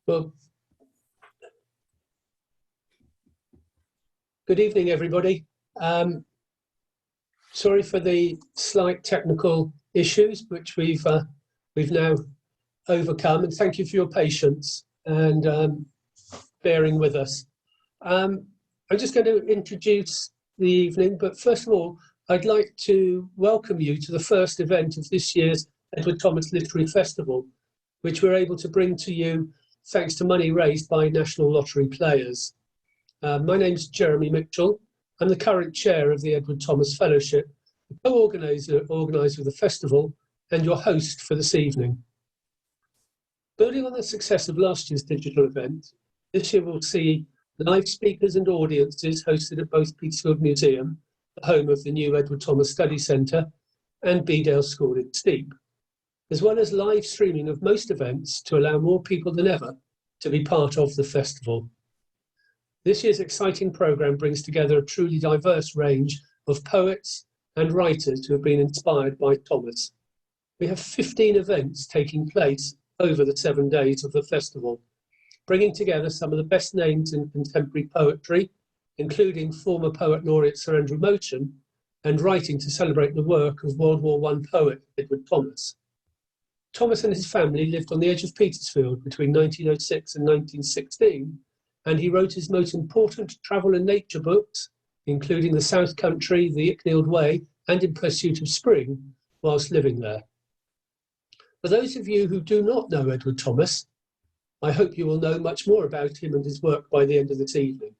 Well, good evening, everybody. Sorry for the slight technical issues, which we've now overcome, and thank you for your patience and bearing with us. I'm just going to introduce the evening, but first of all, I'd like to welcome you to the first event of this year's Edward Thomas Literary Festival, which we're able to bring to you thanks to money raised by National Lottery players. My name's Jeremy Mitchell. I'm the current chair of the Edward Thomas Fellowship, the co-organiser of the festival, and your host for this evening. Building on the success of last year's digital event, this year we'll see live speakers and audiences hosted at both Petersfield Museum, the home of the new Edward Thomas Study Centre, and Bedale School in Steep, as well as live streaming of most events to allow more people than ever to be part of the festival. This year's exciting programme brings together a truly diverse range of poets and writers who have been inspired by Thomas. We have 15 events taking place over the 7 days of the festival, bringing together some of the best names in contemporary poetry, including former poet laureate Sir Andrew Motion, and writing to celebrate the work of World War I poet Edward Thomas. Thomas and his family lived on the edge of Petersfield between 1906 and 1916, and he wrote his most important travel and nature books, including The South Country, The Icknield Way, and In Pursuit of Spring, whilst living there. For those of you who do not know Edward Thomas, I hope you will know much more about him and his work by the end of this evening.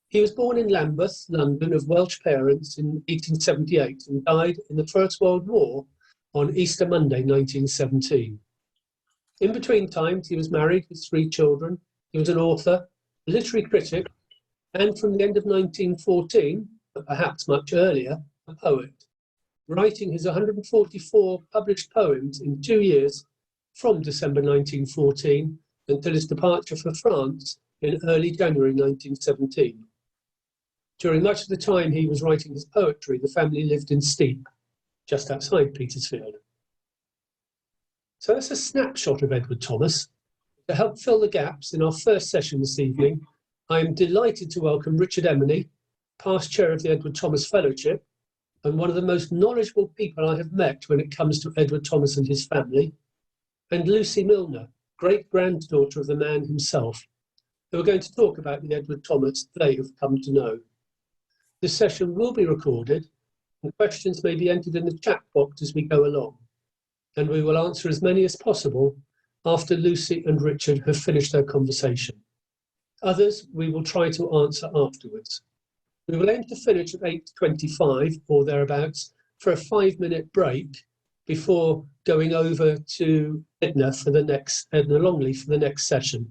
He was born in Lambeth, London, of Welsh parents in 1878 and died in the First World War on Easter Monday, 1917. In between times, he was married with 3 children. He was an author, a literary critic, and from the end of 1914, but perhaps much earlier, a poet, writing his 144 published poems in 2 years from December 1914 until his departure for France in early January 1917. During much of the time he was writing his poetry, the family lived in Steep, just outside Petersfield. So that's a snapshot of Edward Thomas. To help fill the gaps in our first session this evening, I am delighted to welcome Richard Emeny, past chair of the Edward Thomas Fellowship, and one of the most knowledgeable people I have met when it comes to Edward Thomas and his family, and Lucy Milner, great-granddaughter of the man himself, who are going to talk about the Edward Thomas they have come to know. This session will be recorded, and questions may be entered in the chat box as we go along, and we will answer as many as possible after Lucy and Richard have finished their conversation. Others we will try to answer afterwards. We will aim to finish at 8:25 or thereabouts for a 5-minute break before going over to Edna Longley for the next session.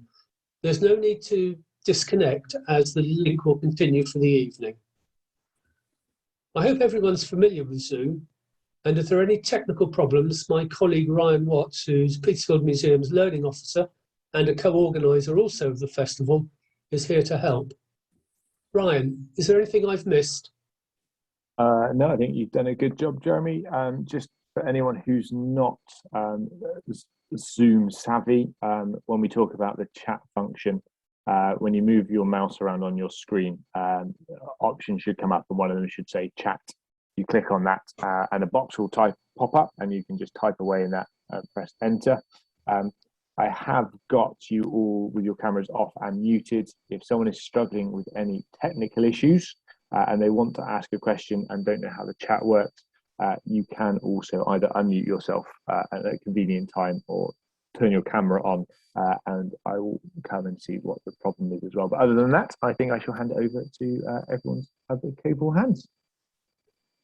There's no need to disconnect as the link will continue for the evening. I hope everyone's familiar with Zoom, and if there are any technical problems, my colleague Ryan Watts, who's Petersfield Museum's learning officer and a co-organiser also of the festival, is here to help. Ryan, is there anything I've missed? No, I think you've done a good job, Jeremy. Just for anyone who's not Zoom savvy, when we talk about the chat function, when you move your mouse around on your screen, options should come up, and one of them should say chat. You click on that and a box will pop up, and you can just type away in that and press enter. I have got you all with your cameras off and muted. If someone is struggling with any technical issues and they want to ask a question and don't know how the chat works, you can also either unmute yourself at a convenient time or turn your camera on, and I will come and see what the problem is as well. But other than that, I think I shall hand it over to everyone's other capable hands.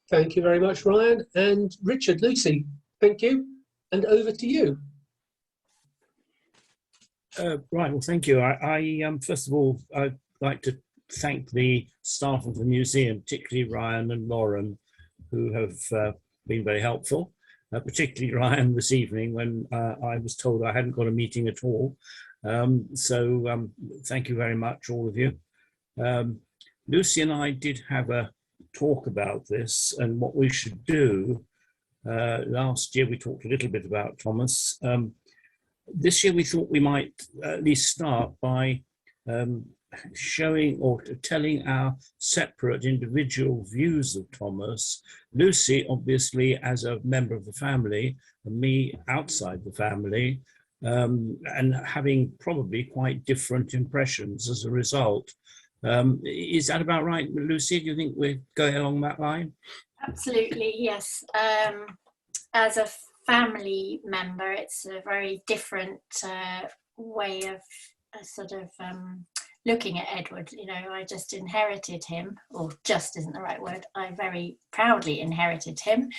Thank you very much, Ryan. And Richard, Lucy, thank you. And over to you. Right, well, thank you. I first of all, I'd like to thank the staff of the museum, particularly Ryan and Lauren, who have been very helpful, particularly Ryan this evening when I was told I hadn't got a meeting at all. Thank you very much, all of you. Lucy and I did have a talk about this and what we should do. Last year we talked a little bit about Thomas. this year we thought we might at least start by showing or telling our separate individual views of Thomas. Lucy, obviously, as a member of the family, and me outside the family, and having probably quite different impressions as a result. Is that about right, Lucy? Do you think we're going along that line? Absolutely, yes. As a family member, it's a very different way of sort of looking at Edward. You know, I just inherited him, or just isn't the right word. I very proudly inherited him.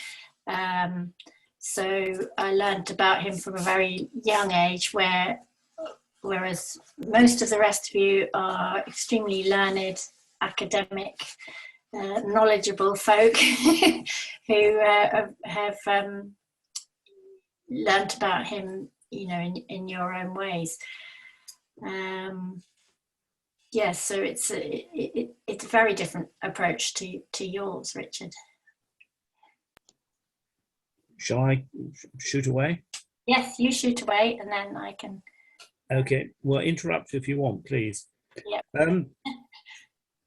So I learned about him from a very young age, whereas most of the rest of you are extremely learned, academic, knowledgeable folk who have learnt about him, you know, in your own ways. Yes, so it's a very different approach to yours, Richard. Shall I shoot away? Yes, you shoot away, and then I can. Okay. Well, interrupt if you want, please. Yep.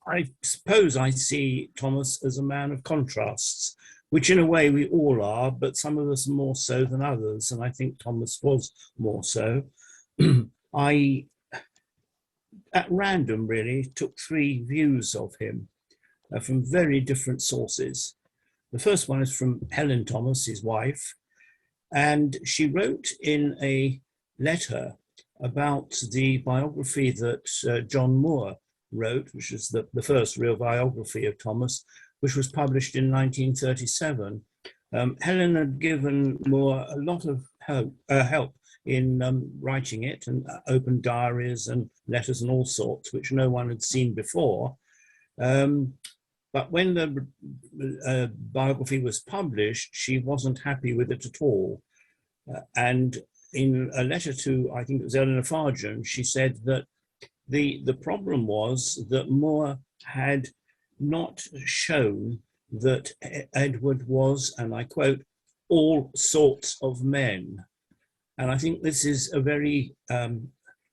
I suppose I see Thomas as a man of contrasts, which in a way we all are, but some of us more so than others, and I think Thomas was more so. I, at random really, took 3 views of him from very different sources. The first one is from Helen Thomas, his wife, and she wrote in a letter about the biography that John Moore wrote, which is the first real biography of Thomas, which was published in 1937. Helen had given Moore a lot of help in writing it, and open diaries and letters and all sorts, which no one had seen before. But when the biography was published, she wasn't happy with it at all. And in a letter to, I think it was Eleanor Fargen, she said that the problem was that Moore had not shown that Edward was, and I quote, all sorts of men. And I think this is a very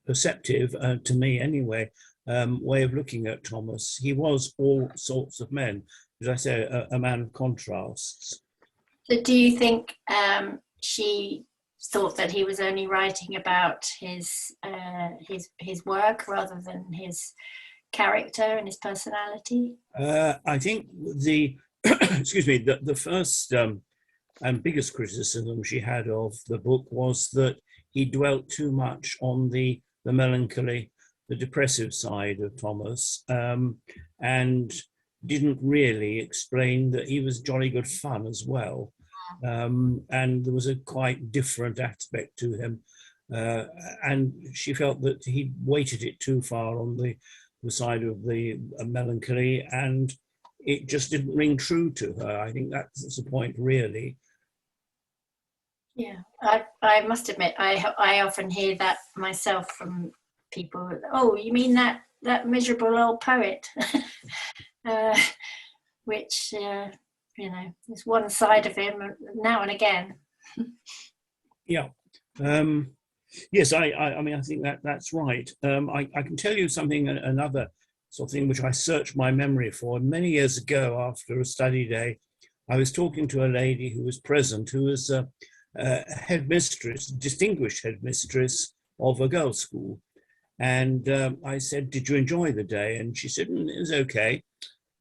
perceptive, to me anyway, way of looking at Thomas. He was all sorts of men, as I say, a man of contrasts. So do you think she thought that he was only writing about his work rather than his character and his personality? I think the excuse me, the first and biggest criticism she had of the book was that he dwelt too much on the melancholy, the depressive side of Thomas, and didn't really explain that he was jolly good fun as well. And there was a quite different aspect to him. And she felt that he weighted it too far on the side of the melancholy, and it just didn't ring true to her. I think that's the point, really. Yeah, I must admit, I often hear that myself from people. Oh, you mean that miserable old poet? Which, you know, is one side of him now and again. Yeah. Yes, I mean, I think that's right. I can tell you something, another sort of thing which I searched my memory for. Many years ago, after a study day, I was talking to a lady who was present, who was a headmistress, distinguished headmistress of a girls' school. And I said, "Did you enjoy the day?" And she said, "It was okay."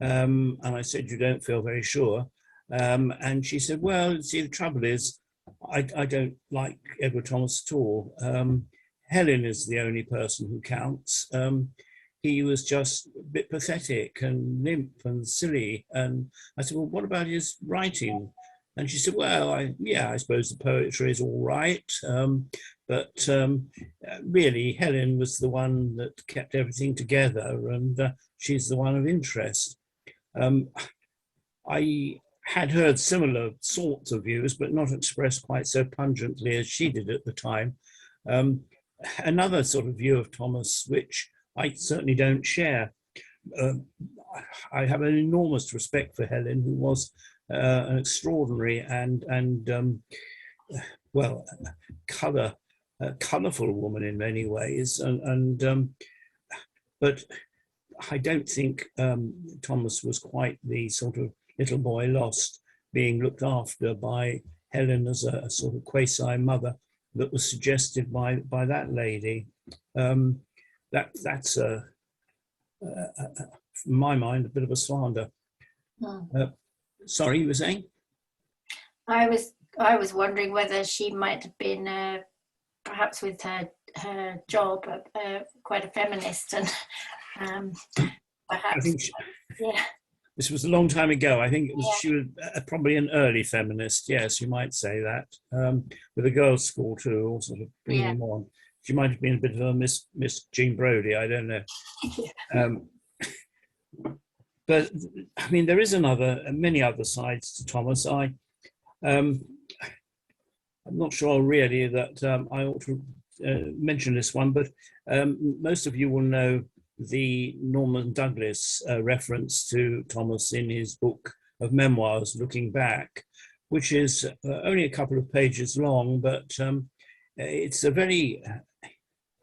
And I said, "You don't feel very sure?" And she said, "Well, see, the trouble is, I don't like Edward Thomas at all. Helen is the only person who counts. He was just a bit pathetic and limp and silly." And I said, "Well, what about his writing?" And she said, "Well, yeah, I suppose the poetry is all right. But really, Helen was the one that kept everything together, and she's the one of interest." I had heard similar sorts of views, but not expressed quite so pungently as she did at the time. Another sort of view of Thomas, which I certainly don't share. I have an enormous respect for Helen, who was an extraordinary and well, colour colourful woman in many ways, but I don't think Thomas was quite the sort of little boy lost, being looked after by Helen as a sort of quasi-mother that was suggested by that lady. That's in my mind, a bit of a slander. Sorry, you were saying? I was wondering whether she might have been, perhaps with her job, quite a feminist, and perhaps. I think yeah. This was a long time ago. I think she was probably an early feminist. Yes, you might say that. With a girls' school too, all sort of bringing them on. She might have been a bit of a Miss Jean Brodie. I don't know. But I mean, there is many other sides to Thomas. I'm not sure really that I ought to mention this one, but most of you will know the Norman Douglas reference to Thomas in his book of memoirs, Looking Back, which is only a couple of pages long, but it's a very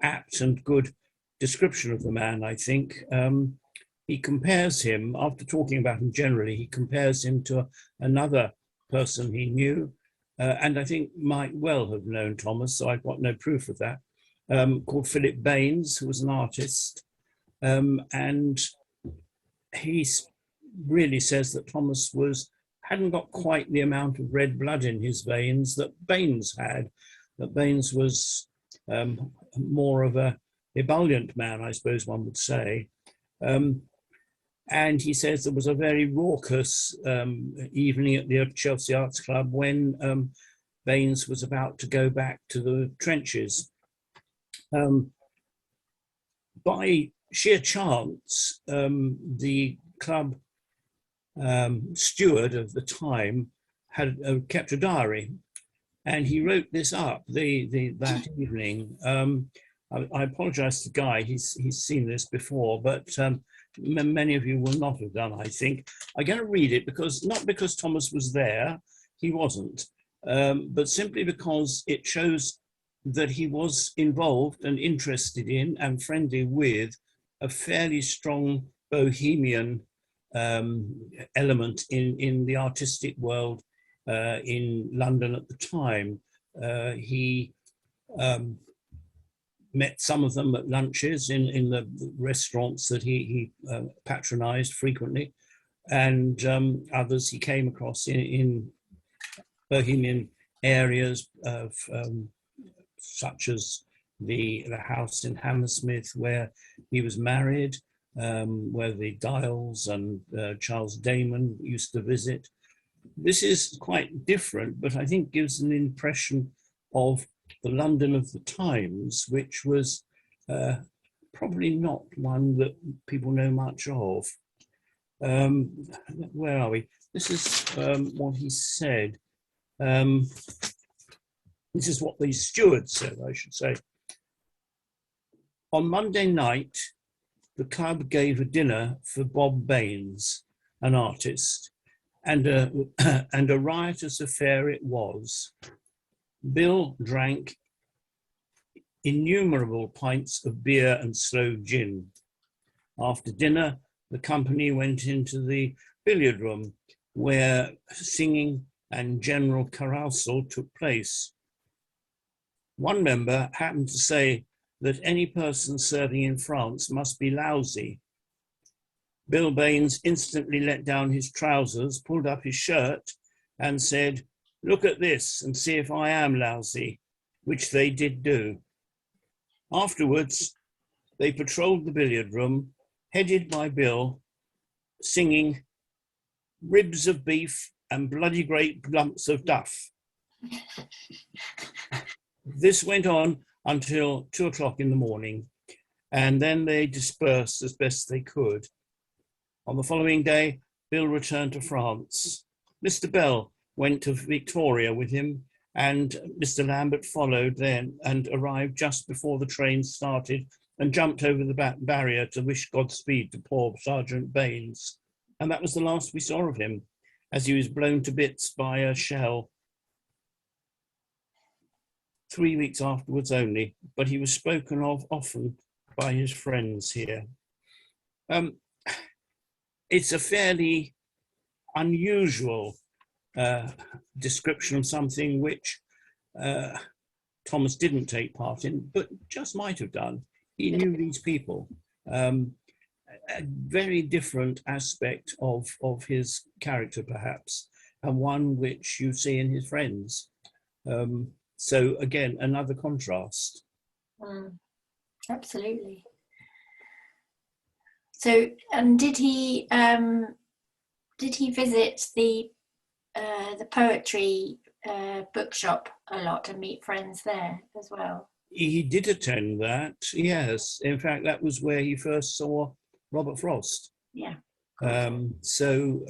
apt and good description of the man, I think. He compares him, after talking about him generally, he compares him to another person he knew, and I think might well have known Thomas, so I've got no proof of that, called Philip Baines, who was an artist. And he really says that Thomas hadn't got quite the amount of red blood in his veins that Baines had, that Baines was more of a ebullient man, I suppose one would say. And he says there was a very raucous evening at the Chelsea Arts Club when Baines was about to go back to the trenches. By sheer chance, the club steward of the time had kept a diary, and he wrote this up that evening. I apologise to Guy; he's seen this before, but many of you will not have done. I think I'm going to read it not because Thomas was there; he wasn't, but simply because it shows that he was involved and interested in and friendly with a fairly strong bohemian element in the artistic world in London at the time. He met some of them at lunches in the restaurants that he patronized frequently, and others he came across in bohemian areas of such as the house in Hammersmith where he was married, where the Dials and Charles Damon used to visit. This is quite different, but I think gives an impression of the London of the times, which was probably not one that people know much of. Where are we? This is what he said. This is what the steward said, I should say. On Monday night, the club gave a dinner for Bob Baines, an artist, and a riotous affair it was. Bill drank innumerable pints of beer and sloe gin. After dinner, the company went into the billiard room where singing and general carousal took place. One member happened to say that any person serving in France must be lousy. Bill Baines instantly let down his trousers, pulled up his shirt, and said, "Look at this and see if I am lousy," which they did do. Afterwards, they patrolled the billiard room, headed by Bill, singing "Ribs of beef and bloody great lumps of duff." This went on until 2 o'clock in the morning, and then they dispersed as best they could. On the following day, Bill returned to France. Mr. Bell went to Victoria with him, and Mr. Lambert followed then and arrived just before the train started and jumped over the barrier to wish Godspeed to poor Sergeant Baines. And that was the last we saw of him, as he was blown to bits by a shell. 3 weeks afterwards only, but he was spoken of often by his friends here. It's a fairly unusual description of something which Thomas didn't take part in, but just might have done. He knew these people. A very different aspect of his character, perhaps, and one which you see in his friends. So again, another contrast. Absolutely. So, and did he visit the Poetry Bookshop a lot and meet friends there as well? He did attend that, yes. In fact, that was where he first saw Robert Frost. Yeah. So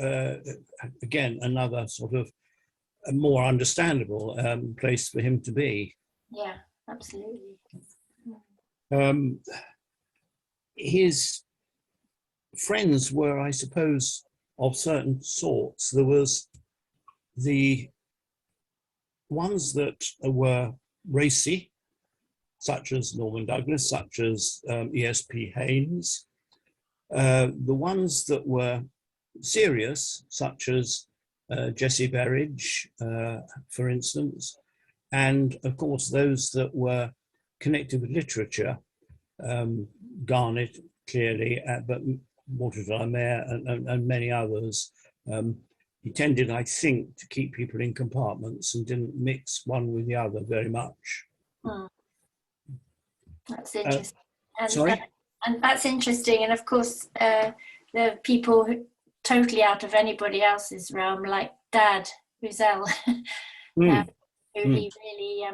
again, another sort of a more understandable place for him to be. Yeah, absolutely. His friends were, I suppose, of certain sorts. There was the ones that were racy, such as Norman Douglas, such as E.S.P. Haynes. The ones that were serious, such as Jessie Berridge, for instance, and of course those that were connected with literature, Garnet clearly, but Mortimer Mayer and many others. He tended, I think, to keep people in compartments and didn't mix one with the other very much. That's interesting. Sorry? And that's interesting. And of course, the people who totally out of anybody else's realm, like Dad Uzel, who he really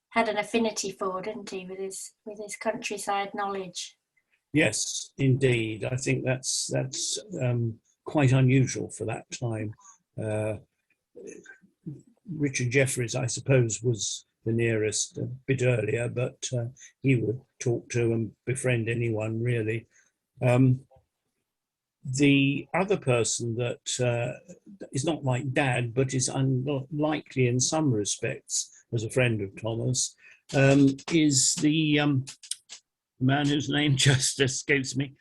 had an affinity for, didn't he, with his countryside knowledge? Yes, indeed. I think that's quite unusual for that time. Richard Jefferies, I suppose, was the nearest a bit earlier, but he would talk to and befriend anyone, really. The other person that is not like Dad, but is unlikely in some respects as a friend of Thomas, is the man whose name just escapes me.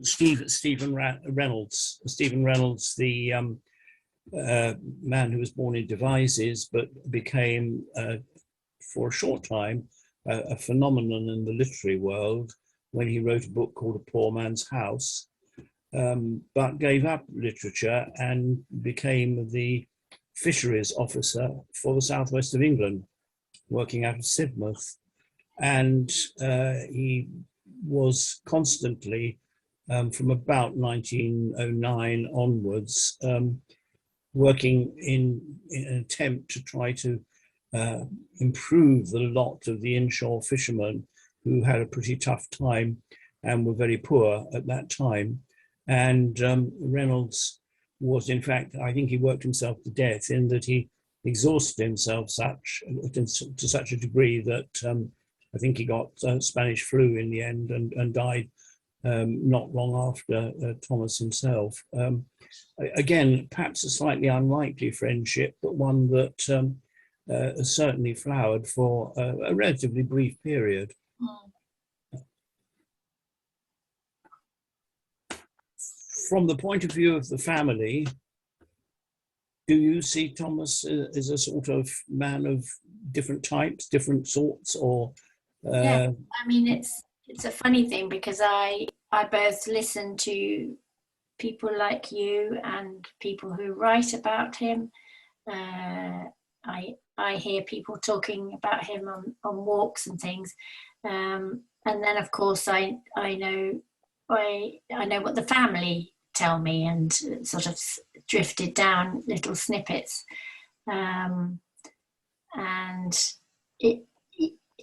Stephen Reynolds. Stephen Reynolds, the man who was born in Devizes, but became, for a short time, a phenomenon in the literary world when he wrote a book called A Poor Man's House, but gave up literature and became the fisheries officer for the southwest of England, working out of Sidmouth. And he was constantly, from about 1909 onwards, working in an attempt to try to improve the lot of the inshore fishermen who had a pretty tough time and were very poor at that time. And Reynolds was, in fact, I think he worked himself to death in that he exhausted himself to such a degree that I think he got Spanish flu in the end and died not long after Thomas himself. Again, perhaps a slightly unlikely friendship, but one that certainly flowered for a relatively brief period. From the point of view of the family, do you see Thomas as a sort of man of different types, different sorts, or? Yeah, I mean, it's a funny thing because I both listen to people like you and people who write about him. I hear people talking about him on walks and things, and then of course I know what the family tell me and sort of drifted down little snippets, and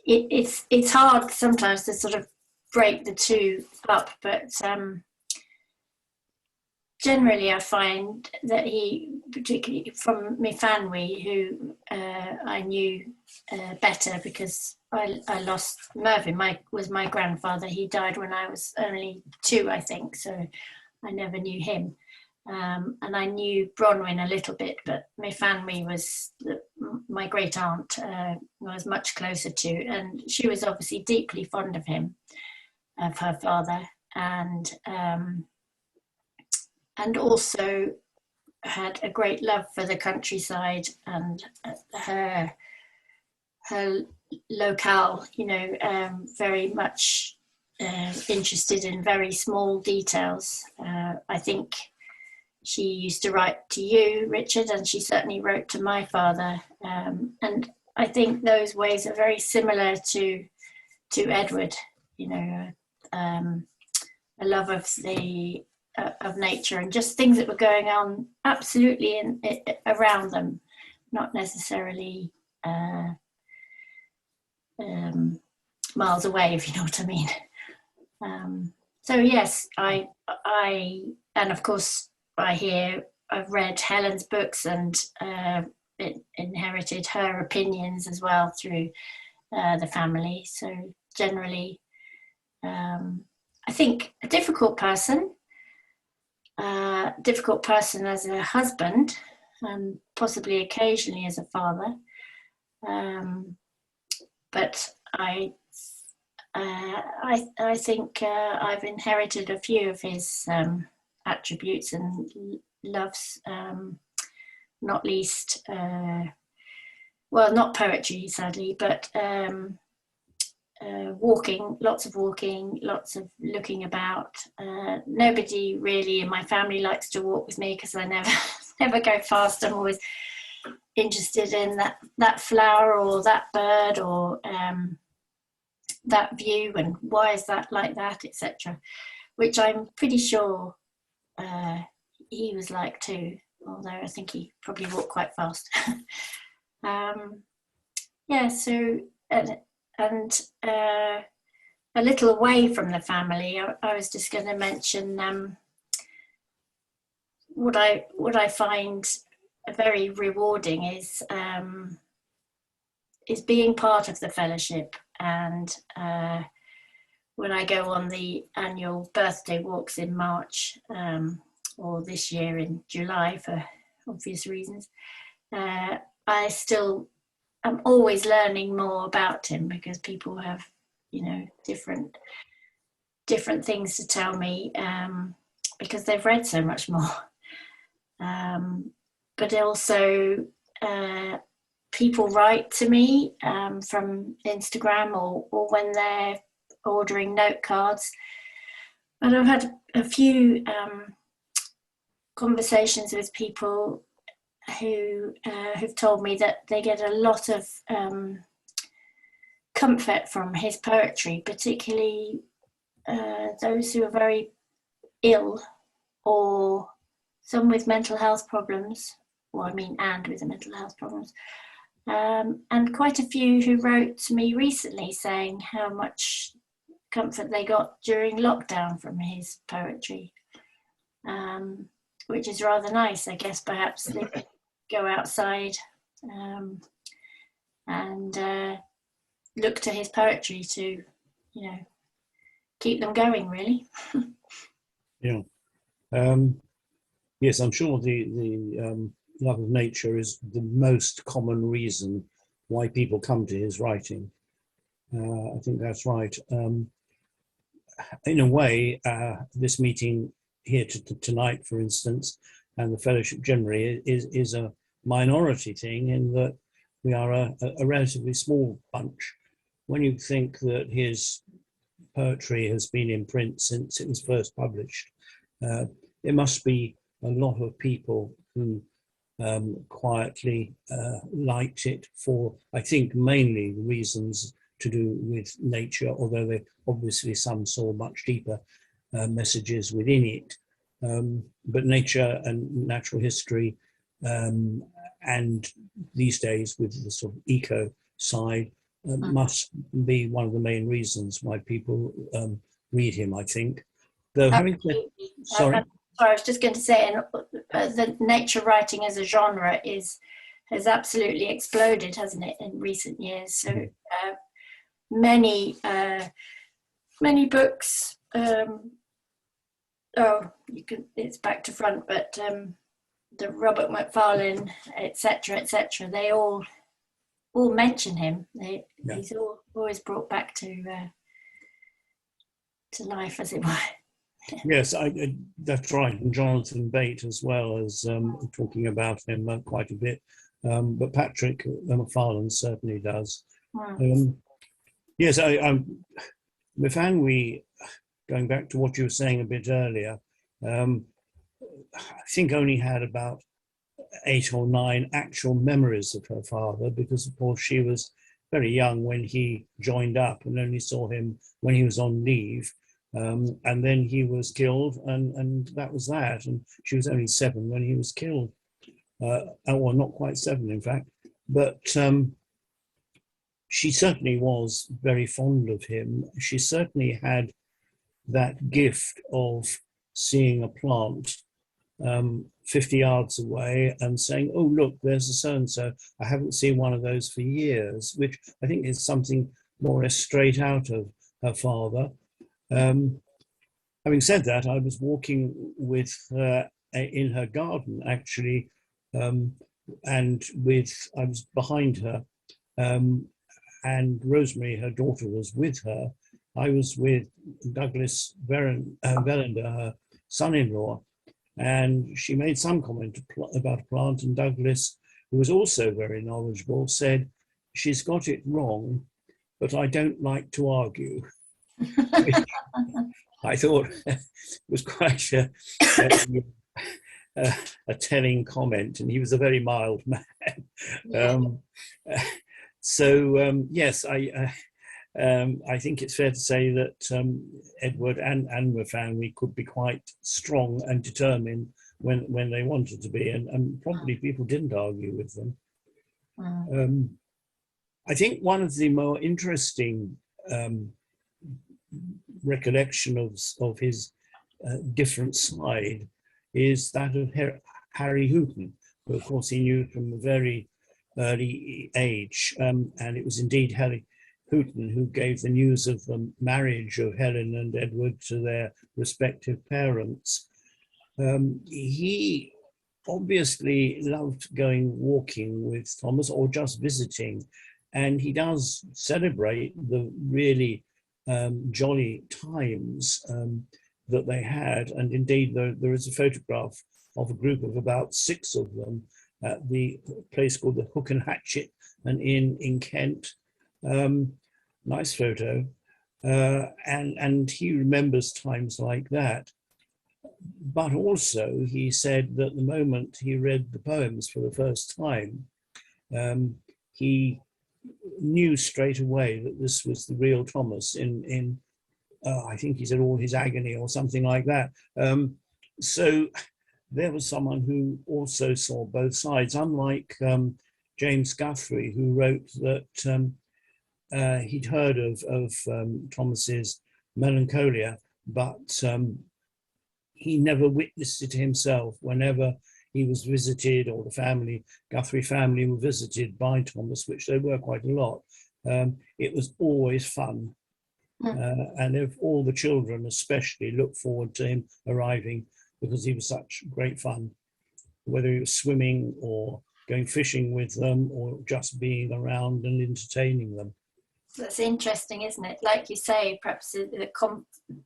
it's hard sometimes to sort of break the two up, but generally I find that he, particularly from my family, who I knew better because I lost Mervyn, was my grandfather. He died when I was only 2, I think, so I never knew him. And I knew Bronwyn a little bit, but my family was my great aunt was much closer to, and she was obviously deeply fond of him, of her father, and also had a great love for the countryside and her locale, you know, very much interested in very small details. I think she used to write to you, Richard, and she certainly wrote to my father. And I think those ways are very similar to Edward, you know, a love of nature and just things that were going on absolutely around them, not necessarily miles away, if you know what I mean. So yes, I and of course I've read Helen's books and inherited her opinions as well through the family. So generally, I think a difficult person as a husband, and possibly occasionally as a father. But I think I've inherited a few of his attributes and loves, not least, well, not poetry, sadly, but walking, lots of looking about. Nobody really in my family likes to walk with me because I never go fast. I'm always interested in that flower or that bird or that view and why is that like that, etc. Which I'm pretty sure he was like too, although I think he probably walked quite fast. Yeah, so and a little away from the family, I was just going to mention what I find very rewarding is being part of the fellowship, and when I go on the annual birthday walks in March, or this year in July for obvious reasons, I'm always learning more about him because people have, you know, different things to tell me because they've read so much more. But also people write to me from Instagram or when they're ordering note cards. And I've had a few conversations with people who have told me that they get a lot of comfort from his poetry, particularly those who are very ill or some with mental health problems, and with the mental health problems. And quite a few who wrote to me recently saying how much comfort they got during lockdown from his poetry, which is rather nice. I guess perhaps they go outside and look to his poetry to, you know, keep them going, really. Yeah. Yes, I'm sure the love of nature is the most common reason why people come to his writing. I think that's right. In a way, this meeting here tonight, for instance, and the fellowship generally is a minority thing in that we are a relatively small bunch. When you think that his poetry has been in print since it was first published, it must be a lot of people who quietly liked it for, I think, mainly reasons to do with nature, although they obviously some saw much deeper messages within it. But nature and natural history, and these days with the sort of eco side, must be one of the main reasons why people read him, I think. Though having said, sorry. I was just going to say, the nature writing as a genre has absolutely exploded, hasn't it, in recent years? So many books oh, it's back to front, but the Robert Macfarlane, etc., they all mention him. He's always brought back to life, as it were. Yes, that's right. And Jonathan Bate as well as talking about him quite a bit. But Patrick Macfarlane certainly does. Yes, Mifangwi, going back to what you were saying a bit earlier, I think only had about 8 or 9 actual memories of her father, because of course she was very young when he joined up and only saw him when he was on leave. And then he was killed, and that was that. And she was only 7 when he was killed. Well, not quite 7, in fact. But she certainly was very fond of him. She certainly had that gift of seeing a plant 50 yards away and saying, oh, look, there's a so-and-so. I haven't seen one of those for years, which I think is something more or less straight out of her father. Having said that, I was walking with her in her garden, actually, and I was behind her, and Rosemary, her daughter, was with her. I was with Douglas Vellender, her son-in-law, and she made some comment about a plant, and Douglas, who was also very knowledgeable, said, she's got it wrong, but I don't like to argue. I thought was quite a telling comment, and he was a very mild man. Yes, I think it's fair to say that Edward and Mifangwi could be quite strong and determined when they wanted to be, and probably people didn't argue with them. I think one of the more interesting recollection of his different side is that of Harry Houghton, who of course he knew from a very early age, and it was indeed Harry Houghton who gave the news of the marriage of Helen and Edward to their respective parents. He obviously loved going walking with Thomas or just visiting, and he does celebrate the really jolly times that they had. And indeed, there is a photograph of a group of about 6 of them at the place called the Hook and Hatchet, an inn in Kent. Nice photo. And he remembers times like that. But also, he said that the moment he read the poems for the first time, he knew straight away that this was the real Thomas in I think he said all his agony or something like that. So there was someone who also saw both sides, unlike James Guthrie, who wrote that he'd heard of Thomas's melancholia, but he never witnessed it himself. Whenever he was visited, or the Guthrie family were visited by Thomas, which they were quite a lot, it was always fun. And if all the children especially looked forward to him arriving, because he was such great fun, whether he was swimming or going fishing with them or just being around and entertaining them. That's interesting, isn't it? Like you say, perhaps the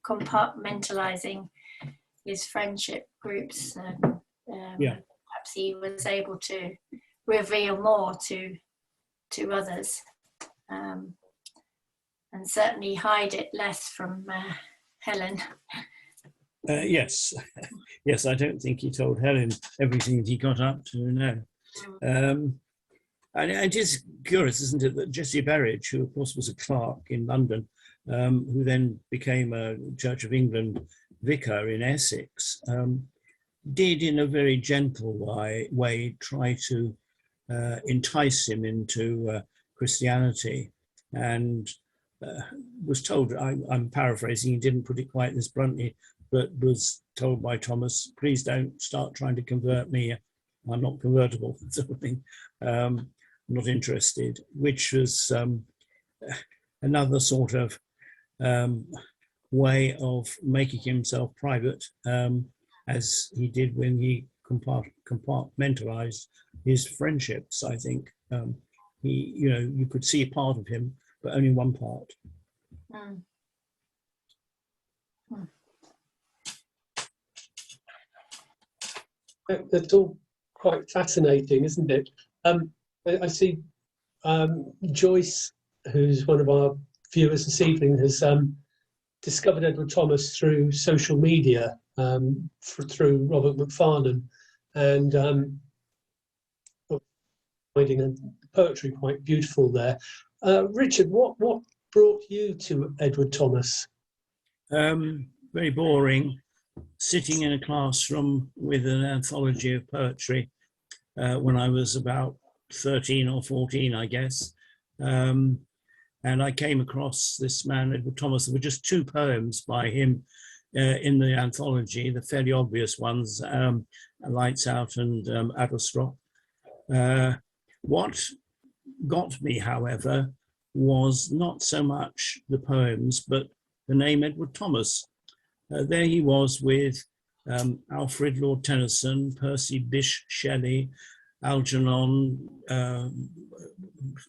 compartmentalizing his friendship groups. Perhaps he was able to reveal more to others, and certainly hide it less from Helen. Yes, yes. I don't think he told Helen everything that he got up to. No. And it is curious, isn't it, that Jessie Berridge, who of course was a clerk in London, who then became a Church of England vicar in Essex, did in a very gentle way try to entice him into Christianity, and was told, I'm paraphrasing, he didn't put it quite this bluntly, but was told by Thomas, please don't start trying to convert me, I'm not convertible, sort of thing. Not interested, which was another sort of way of making himself private, as he did when he compartmentalized his friendships. I think he, you could see part of him, but only one part. Mm. That's all quite fascinating, isn't it? I see Joyce, who's one of our viewers this evening, has discovered Edward Thomas through social media, through Robert McFarlane, and finding a poetry quite beautiful there. Richard, what brought you to Edward Thomas? Very boring, sitting in a classroom with an anthology of poetry when I was about 13 or 14, I guess. And I came across this man, Edward Thomas. There were just 2 poems by him in the anthology, the fairly obvious ones, Lights Out and Adlestrop. What got me, however, was not so much the poems, but the name Edward Thomas. There he was with Alfred Lord Tennyson, Percy Bysshe Shelley, Algernon,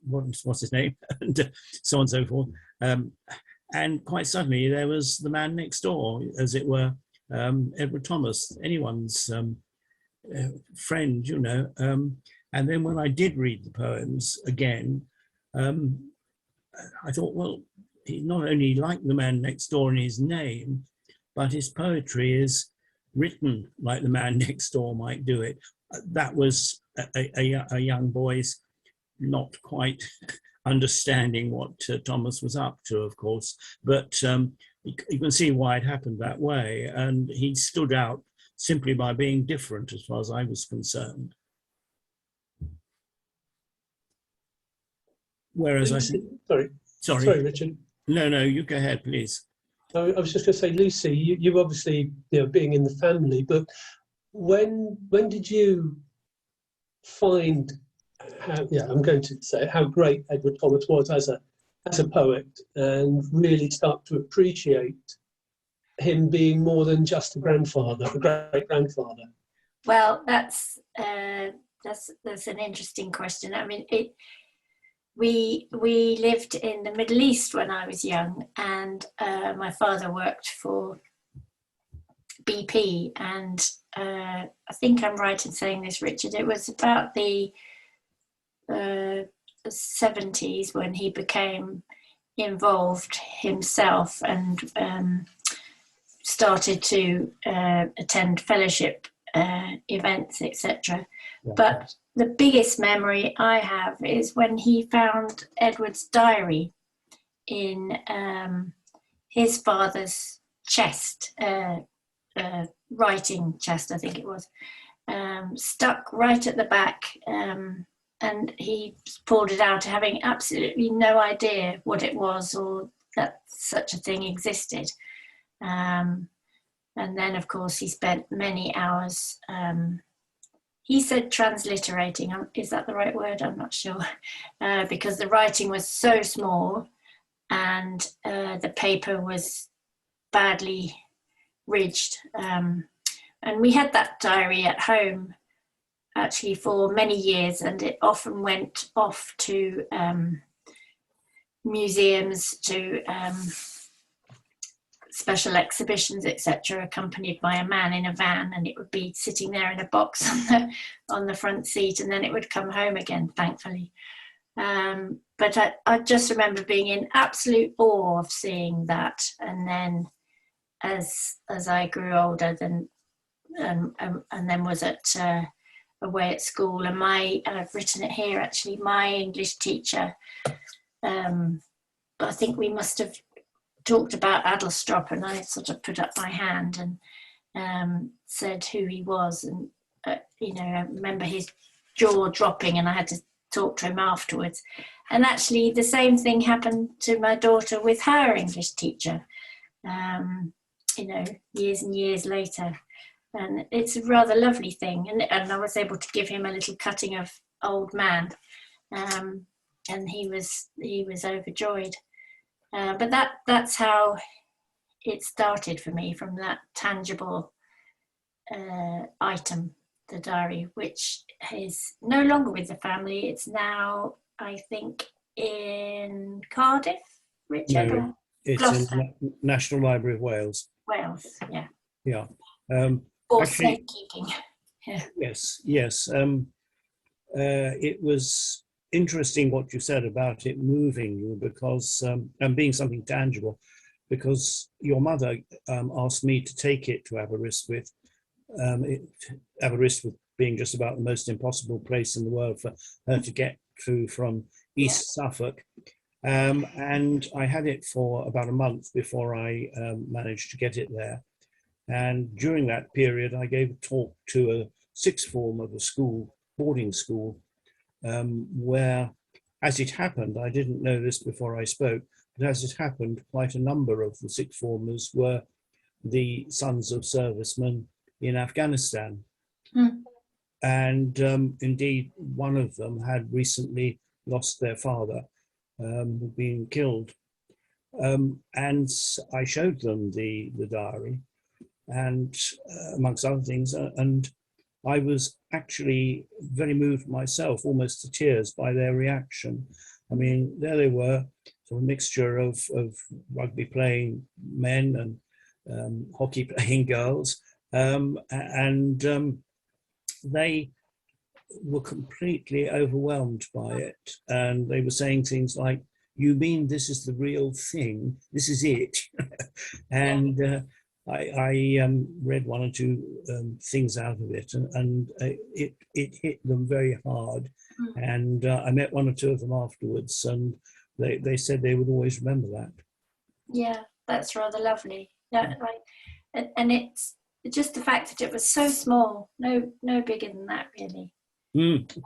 what's his name, and so on and so forth. And quite suddenly there was the man next door, as it were, Edward Thomas, anyone's friend, And then when I did read the poems again, I thought, well, he not only like the man next door in his name, but his poetry is written like the man next door might do it. That was a young boy's not quite understanding what Thomas was up to, of course, but you can see why it happened that way. And he stood out simply by being different as far as I was concerned. Whereas Sorry, Richard. No, you go ahead, please. I was just going to say, Lucy, you obviously, being in the family, but when did you find I'm going to say how great Edward Thomas was as a poet, and really start to appreciate him being more than just a grandfather, a great grandfather? Well, that's an interesting question. I mean, we lived in the Middle East when I was young, and my father worked for BP, and I think I'm right in saying this, Richard, it was about the 70s when he became involved himself and started to attend fellowship events, etc. Yeah. But the biggest memory I have is when he found Edward's diary in his father's chest, writing chest, I think it was, stuck right at the back, and he pulled it out, having absolutely no idea what it was or that such a thing existed. And then, of course, he spent many hours, he said transliterating, is that the right word? I'm not sure, because the writing was so small and the paper was badly ridged. And we had that diary at home actually for many years, and it often went off to museums, to special exhibitions, etc., accompanied by a man in a van, and it would be sitting there in a box on the front seat, and then it would come home again, thankfully. But I just remember being in absolute awe of seeing that. And then as I grew older, then and then was away at school, and I've written it here actually, my English teacher, I think we must have talked about Adlestrop, and I sort of put up my hand and said who he was, and I remember his jaw dropping, and I had to talk to him afterwards. And actually the same thing happened to my daughter with her English teacher, years and years later. And it's a rather lovely thing. And I was able to give him a little cutting of Old Man, and he was overjoyed. But that's how it started for me from that tangible item, the diary, which is no longer with the family. It's now, I think, in Cardiff, Richard, No, or it's Gloucester, in the National Library of Wales. Wales. Yeah. Yeah. For Actually, safekeeping. Yeah. yes. It was interesting what you said about it moving you, because and being something tangible, because your mother asked me to take it to Aberystwyth. Aberystwyth being just about the most impossible place in the world for her to get to from East Suffolk. And I had it for about a month before I managed to get it there. And during that period, I gave a talk to a sixth form of a school, boarding school, where, as it happened, I didn't know this before I spoke, but as it happened, quite a number of the sixth formers were the sons of servicemen in Afghanistan. And indeed, one of them had recently lost their father, being killed. And I showed them the diary, and amongst other things, and I was actually very moved myself, almost to tears, by their reaction. I mean, there they were, sort of a mixture of rugby playing men and hockey playing girls, and they were completely overwhelmed by it. And they were saying things like, "You mean this is the real thing? This is it?" And I read one or two things out of it, and it hit them very hard. And I met one or two of them afterwards, and they said they would always remember that. Yeah, that's rather lovely. Yeah, right. And it's just the fact that it was so small, no bigger than that, really.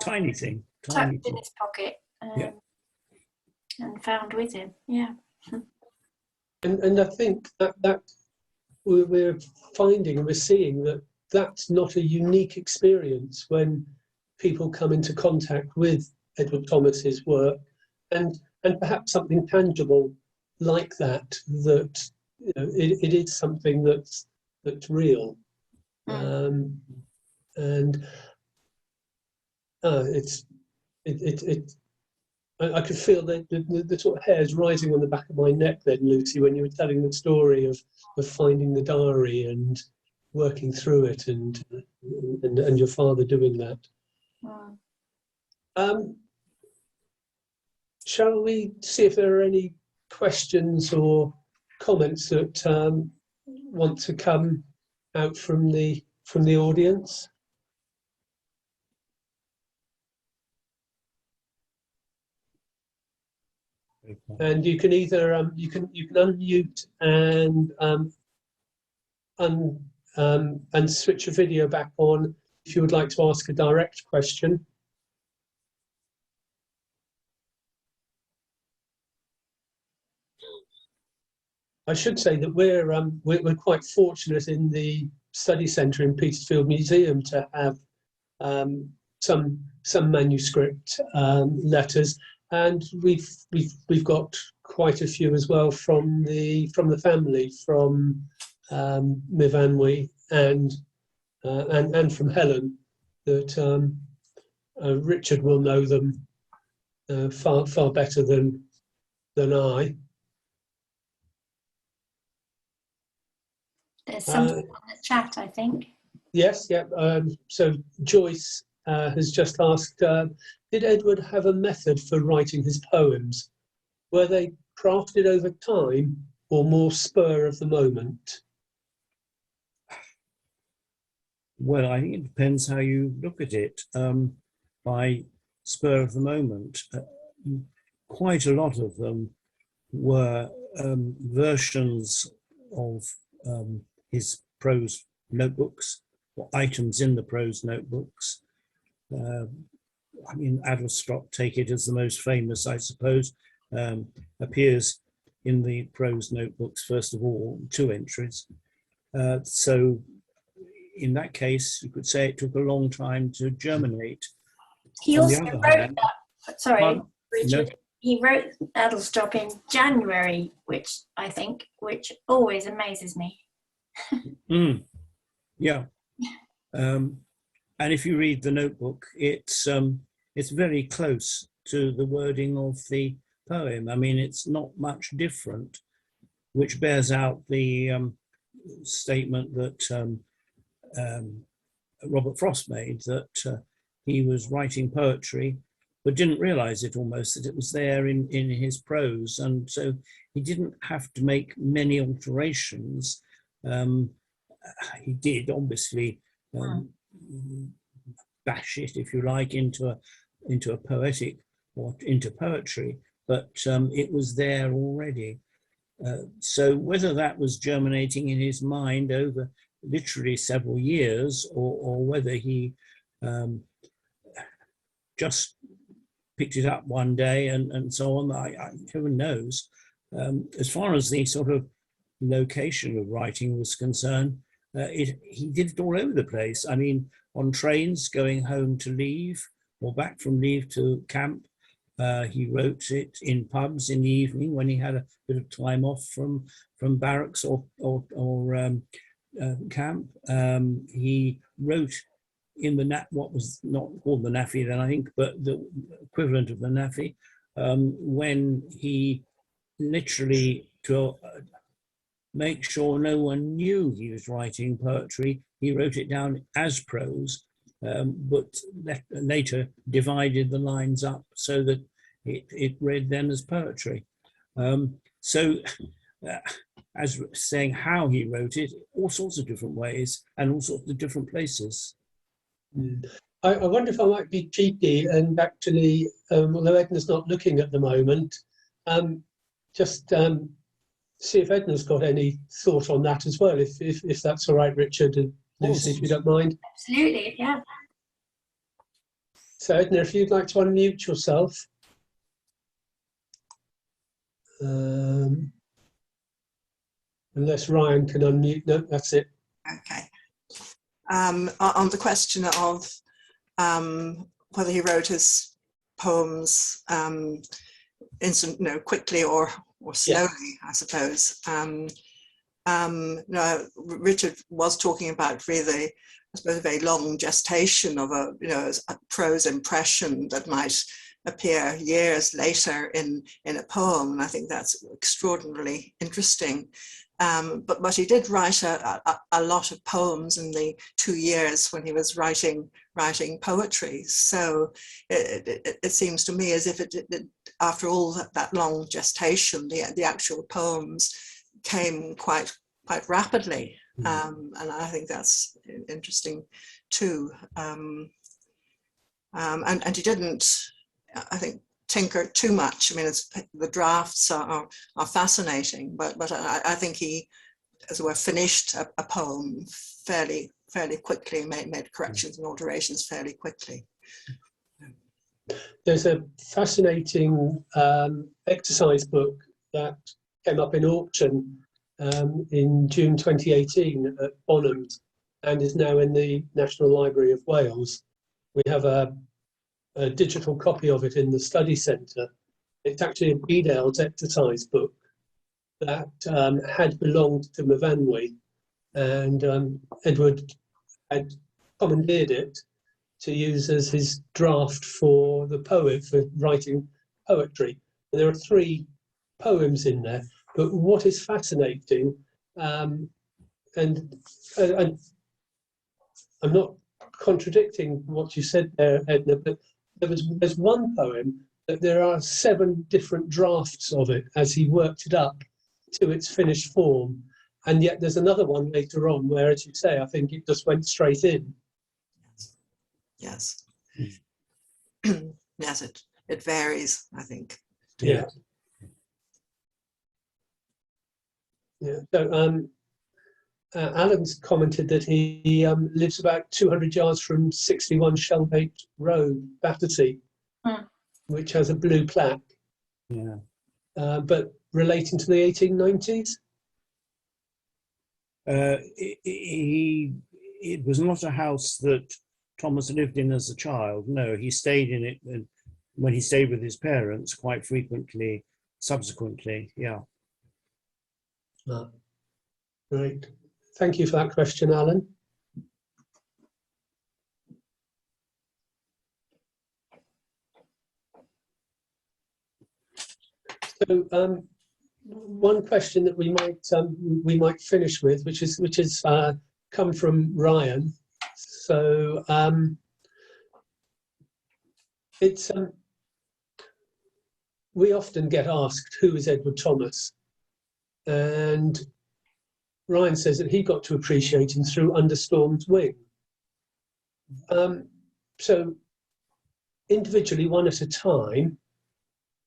Tiny thing. Tucked in his pocket, and found with him. Yeah. And I think that we're finding and we're seeing that that's not a unique experience when people come into contact with Edward Thomas's work, and perhaps something tangible like that, you know, it is something that's real. And I could feel the sort of hairs rising on the back of my neck then, Lucy, when you were telling the story of finding the diary and working through it, and your father doing that. Shall we see if there are any questions or comments that want to come out from the audience? And you can either you can unmute and switch your video back on if you would like to ask a direct question. I should say that we're quite fortunate in the study centre in Petersfield Museum to have some manuscript letters. And we've got quite a few as well from the family, from Mivanwi and from Helen, that Richard will know them far better than I. There's something on the chat, I think. Yes, yeah. So Joyce has just asked, did Edward have a method for writing his poems? Were they crafted over time or more spur of the moment? Well, I think it depends how you look at it. By spur of the moment, quite a lot of them were versions of his prose notebooks, or items in the prose notebooks. I mean, Adlestrop, take it as the most famous, I suppose, appears in the prose notebooks, first of all, 2 entries. So in that case, you could say it took a long time to germinate. He On also the other wrote hand, that, sorry, Richard, he wrote Adlestrop in January, which always amazes me. Yeah. And if you read the notebook, it's very close to the wording of the poem. I mean, it's not much different, which bears out the statement that Robert Frost made, that he was writing poetry, but didn't realize it almost, that it was there in his prose. And so he didn't have to make many alterations. He did, obviously, bash it, if you like, into a poetic or into poetry, but it was there already. So whether that was germinating in his mind over literally several years, or whether he just picked it up one day and so on, who knows. As far as the sort of location of writing was concerned, he did it all over the place. I mean, on trains going home to leave or back from leave to camp. He wrote it in pubs in the evening when he had a bit of time off from barracks or camp. He wrote in the what was not called the naffy then, I think, but the equivalent of the naffy, when he literally, to make sure no one knew he was writing poetry, he wrote it down as prose, but later divided the lines up so that it read then as poetry. As saying how he wrote it, all sorts of different ways and all sorts of different places. I wonder if I might be cheeky and actually, although Edna's not looking at the moment, just see if Edna's got any thought on that as well, if that's all right, Richard and Lucy, if you don't mind. Absolutely, yeah. So Edna, if you'd like to unmute yourself. Unless Ryan can unmute. No, that's it. Okay. On the question of whether he wrote his poems quickly or slowly, yeah. I suppose. Richard was talking about really, I suppose, a very long gestation of a prose impression that might appear years later in a poem, and I think that's extraordinarily interesting. But he did write a lot of poems in the 2 years when he was writing poetry. So it seems to me as if it after all that long gestation, the actual poems came quite rapidly, and I think that's interesting too. And he didn't, I think, tinker too much. I mean, the drafts are fascinating, but I think he, as it were, finished a poem fairly quickly, made corrections and alterations fairly quickly. There's a fascinating exercise book that came up in auction in June 2018 at Bonhams and is now in the National Library of Wales. We have a digital copy of it in the study centre. It's actually a Beedale's exercise book that had belonged to Myfanwy, and Edward had commandeered it to use as his draft for the poet, for writing poetry. And there are 3 poems in there, but what is fascinating, and I'm not contradicting what you said there, Edna, but there's one poem that there are 7 different drafts of it as he worked it up to its finished form, and yet there's another one later on where, as you say, I think it just went straight in. Yes. Yes, it varies, I think. Yeah. Yeah. So Alan's commented that he lives about 200 yards from 61 Shellgate Road, Battersea, which has a blue plaque. Yeah. But relating to the 1890s? It was not a house that Thomas lived in as a child. No, he stayed in it when he stayed with his parents quite frequently subsequently. Yeah. Great. Thank you for that question, Alan. So one question that we might finish with, which is come from Ryan. So it's we often get asked, who is Edward Thomas? And Ryan says that he got to appreciate him through Under Storm's Wing. So individually, one at a time,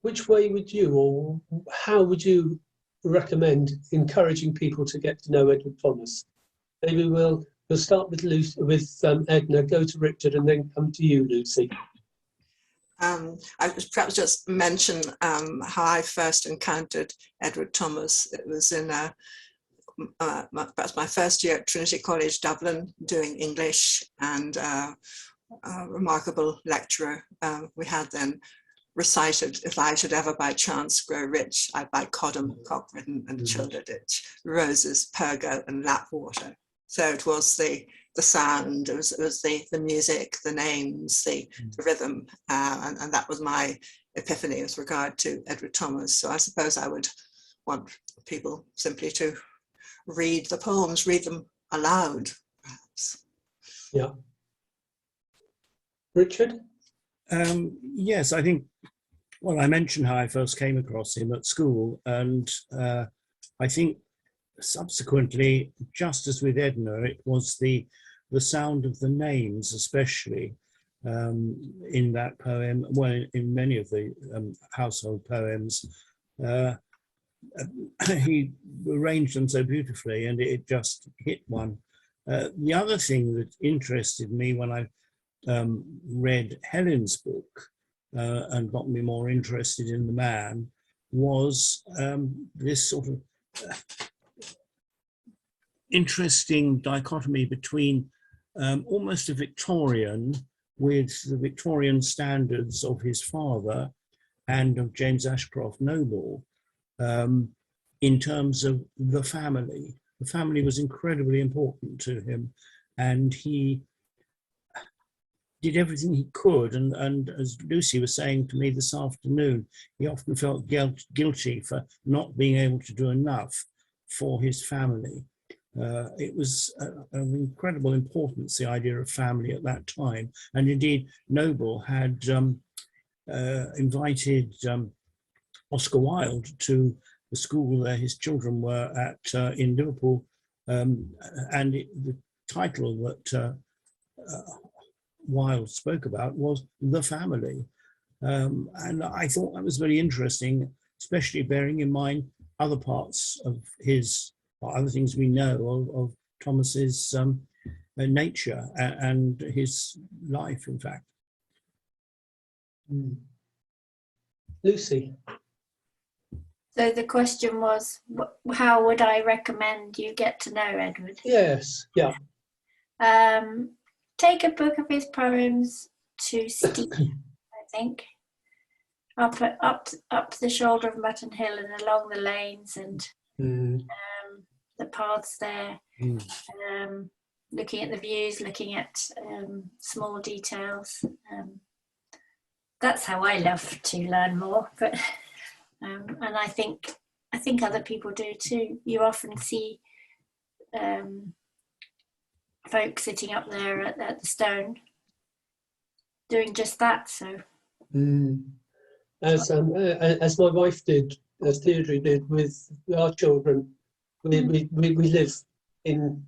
which way would you, or how would you recommend encouraging people to get to know Edward Thomas? Maybe we'll start with Edna, go to Richard, and then come to you, Lucy. I would perhaps just mention how I first encountered Edward Thomas. It was in perhaps my first year at Trinity College, Dublin, doing English, and a remarkable lecturer we had then recited, "If I should ever by chance grow rich, I'd buy Codham, Cockridden and Childerditch, roses, pergo and Lapwater." So it was the sound, it was the music, the names, the rhythm, and that was my epiphany with regard to Edward Thomas. So I suppose I would want people simply to read the poems, read them aloud, perhaps. Yeah. Richard? Yes, I think, well, I mentioned how I first came across him at school, and I think subsequently, just as with Edna, it was the sound of the names, especially in that poem, well, in many of the household poems. He arranged them so beautifully, and it just hit one. The other thing that interested me when I read Helen's book and got me more interested in the man was this sort of interesting dichotomy between almost a Victorian with the Victorian standards of his father and of James Ashcroft Noble in terms of the family. The family was incredibly important to him, and he did everything he could. And as Lucy was saying to me this afternoon, he often felt guilty for not being able to do enough for his family. It was of incredible importance, the idea of family at that time. And indeed, Noble had invited Oscar Wilde to the school where his children were at in Liverpool. And the title that Wilde spoke about was The Family. And I thought that was very interesting, especially bearing in mind other parts of his, or other things we know of Thomas's nature and his life, in fact. Lucy? So the question was, how would I recommend you get to know Edward? Yes, yeah. Take a book of his poems to Steep, I think. Up the shoulder of Mutton Hill and along the lanes and the paths there. Looking at the views, looking at small details. That's how I love to learn more. But and I think other people do too. You often see folks sitting up there at the stone doing just that. So as my wife did, as Deirdre did with our children, we live in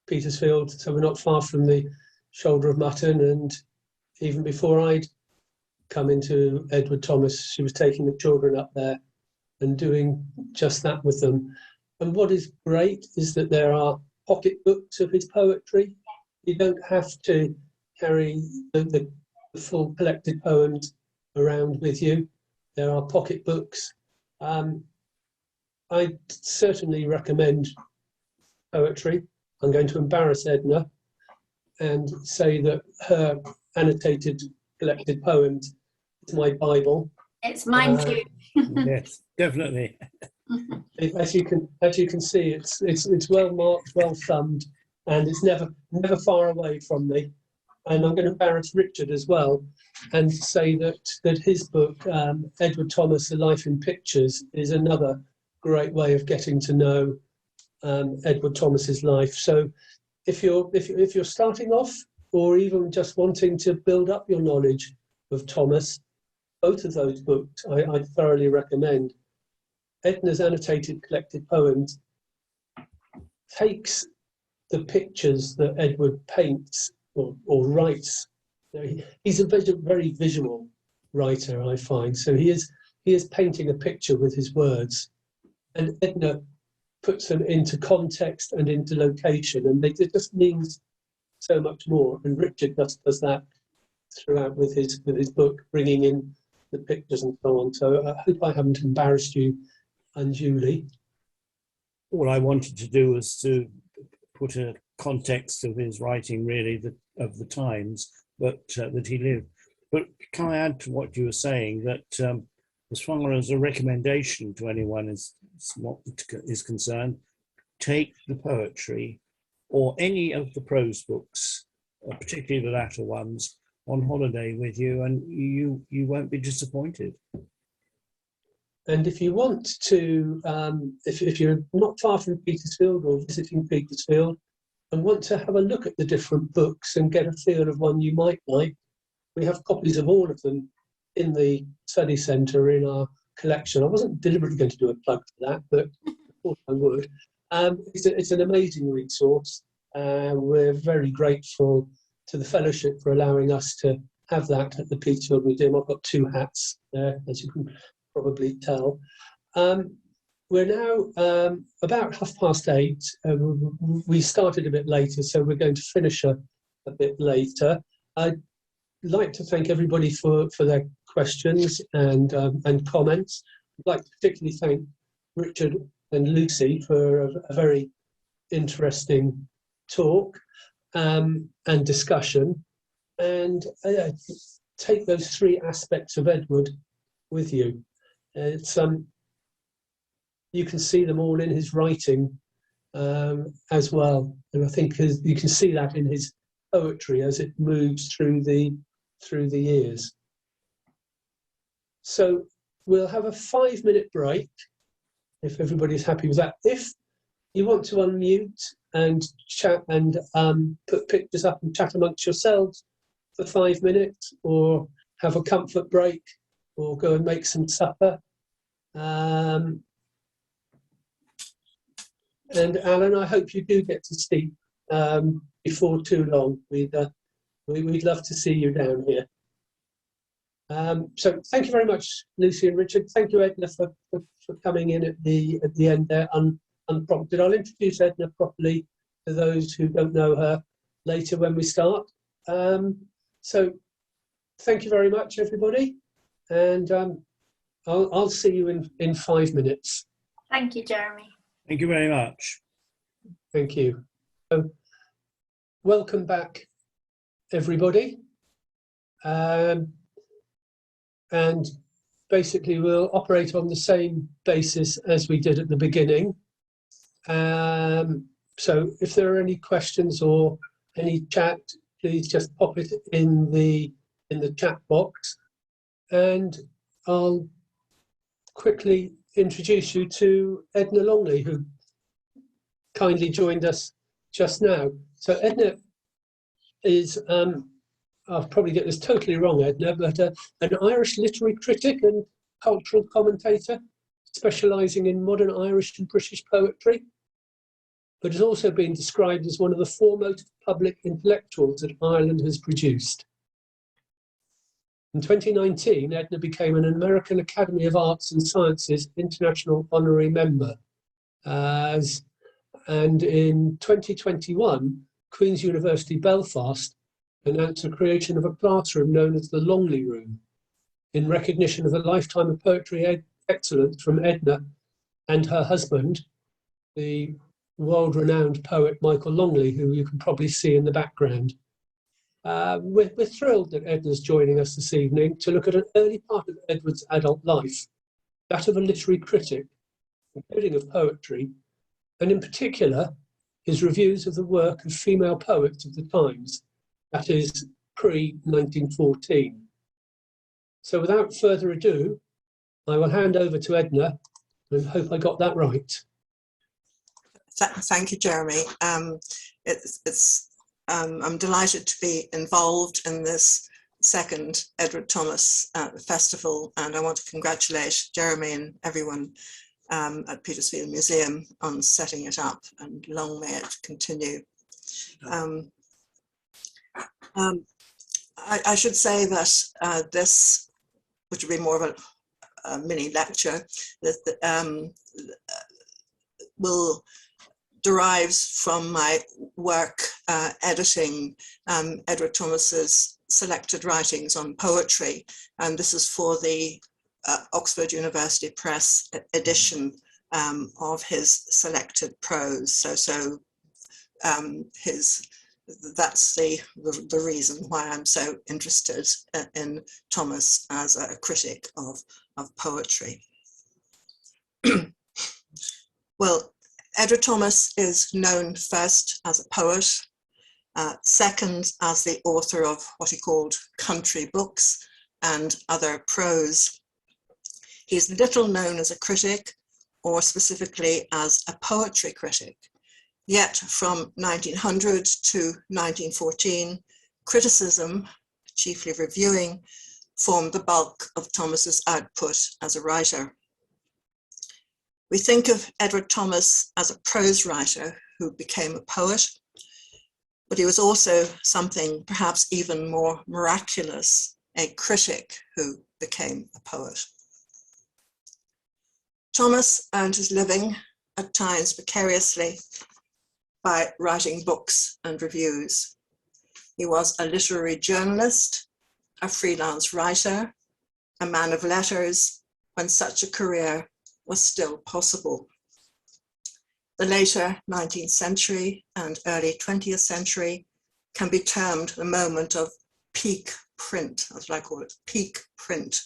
Petersfield, so we're not far from the shoulder of Mutton, and even before I'd come into Edward Thomas, she was taking the children up there and doing just that with them. And what is great is that there are pocketbooks of his poetry. You don't have to carry the full collected poems around with you. There are pocketbooks. I certainly recommend poetry. I'm going to embarrass Edna and say that her annotated collected poems It's my Bible. It's mine too. Yes, definitely. As you can see, it's well marked, well thumbed, and it's never far away from me. And I'm going to embarrass Richard as well, and say that his book, Edward Thomas: A Life in Pictures, is another great way of getting to know Edward Thomas's life. So, if you're starting off, or even just wanting to build up your knowledge of Thomas, both of those books I thoroughly recommend. Edna's annotated collected poems takes the pictures that Edward paints or writes. He's a very visual writer, I find. So he is painting a picture with his words, and Edna puts them into context and into location, and it just means so much more. And Richard does that throughout with his book, bringing in the pictures and so on. So I hope I haven't embarrassed you unduly. All I wanted to do was to put a context of his writing, really, of the times that he lived. But can I add to what you were saying, that as far as a recommendation to anyone is concerned, take the poetry or any of the prose books, particularly the latter ones, on holiday with you, and you won't be disappointed. And if you want to, if you're not far from Petersfield or visiting Petersfield and want to have a look at the different books and get a feel of one you might like, we have copies of all of them in the study centre in our collection. I wasn't deliberately going to do a plug for that, but I thought I would. It's an amazing resource. We're very grateful to the Fellowship for allowing us to have that at the Petersfield Museum. I've got two hats there, as you can probably tell. We're now about 8:30. We started a bit later, so we're going to finish a bit later. I'd like to thank everybody for their questions and comments. I'd like to particularly thank Richard and Lucy for a very interesting talk and discussion, and take those three aspects of Edward with you. It's you can see them all in his writing as well, and I think you can see that in his poetry as it moves through the years. So we'll have a 5-minute break if everybody's happy with that. If you want to unmute and chat and put pictures up and chat amongst yourselves for 5 minutes, or have a comfort break, or go and make some supper. And Alan, I hope you do get to sleep before too long. We'd love to see you down here. So thank you very much, Lucy and Richard. Thank you, Edna, for coming in at the end there unprompted. I'll introduce Edna properly to those who don't know her later when we start. So thank you very much, everybody, and I'll see you in 5 minutes. Thank you, Jeremy. Thank you very much. Thank you. So, welcome back, everybody. And basically we'll operate on the same basis as we did at the beginning. So if there are any questions or any chat, please just pop it in the chat box, and I'll quickly introduce you to Edna Longley, who kindly joined us just now. So Edna is, I'll probably get this totally wrong, Edna, but an Irish literary critic and cultural commentator, specialising in modern Irish and British poetry, but has also been described as one of the foremost public intellectuals that Ireland has produced. In 2019, Edna became an American Academy of Arts and Sciences International Honorary Member. And in 2021, Queen's University Belfast announced the creation of a classroom known as the Longley Room, in recognition of a lifetime of poetry excellence from Edna and her husband, the world-renowned poet Michael Longley, who you can probably see in the background. We're thrilled that Edna's joining us this evening to look at an early part of Edward's adult life, that of a literary critic, including of poetry, and in particular, his reviews of the work of female poets of the times, that is, pre-1914. So without further ado, I will hand over to Edna, and hope I got that right. Thank you, Jeremy. I'm delighted to be involved in this second Edward Thomas festival, and I want to congratulate Jeremy and everyone at Petersfield Museum on setting it up, and long may it continue. I should say that this, which will be more of a mini lecture, that derives from my work editing Edward Thomas's selected writings on poetry, and this is for the Oxford University Press edition of his selected prose. That's the reason why I'm so interested in Thomas as a critic of poetry. Well, Edward Thomas is known first as a poet, second as the author of what he called country books and other prose. He's little known as a critic, or specifically as a poetry critic. Yet from 1900 to 1914, criticism, chiefly reviewing, formed the bulk of Thomas's output as a writer. We think of Edward Thomas as a prose writer who became a poet, but he was also something perhaps even more miraculous, a critic who became a poet. Thomas earned his living, at times precariously, by writing books and reviews. He was a literary journalist, a freelance writer, a man of letters, when such a career was still possible. The later 19th century and early 20th century can be termed the moment of peak print, as I call it, peak print.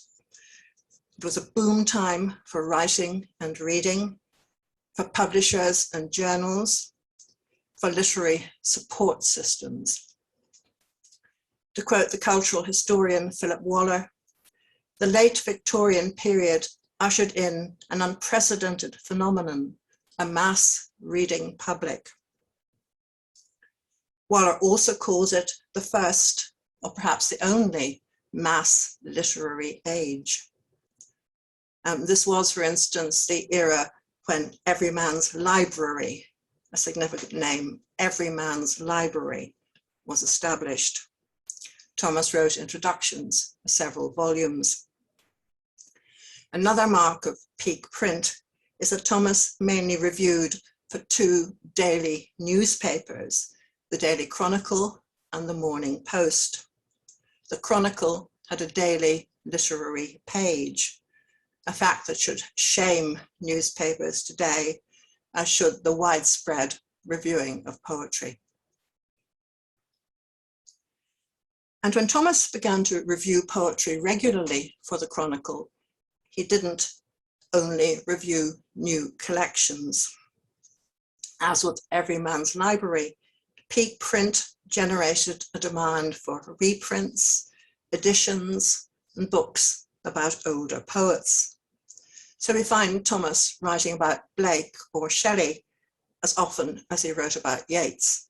It was a boom time for writing and reading, for publishers and journals, for literary support systems. To quote the cultural historian Philip Waller, the late Victorian period ushered in an unprecedented phenomenon, a mass reading public. Waller also calls it the first, or perhaps the only, mass literary age. This was, for instance, the era when Every Man's Library, a significant name, Every Man's Library, was established. Thomas wrote introductions for several volumes. Another mark of peak print is that Thomas mainly reviewed for two daily newspapers, the Daily Chronicle and the Morning Post. The Chronicle had a daily literary page, a fact that should shame newspapers today, as should the widespread reviewing of poetry. And when Thomas began to review poetry regularly for the Chronicle, he didn't only review new collections. As with Every Man's Library, peak print generated a demand for reprints, editions, and books about older poets. So we find Thomas writing about Blake or Shelley as often as he wrote about Yeats.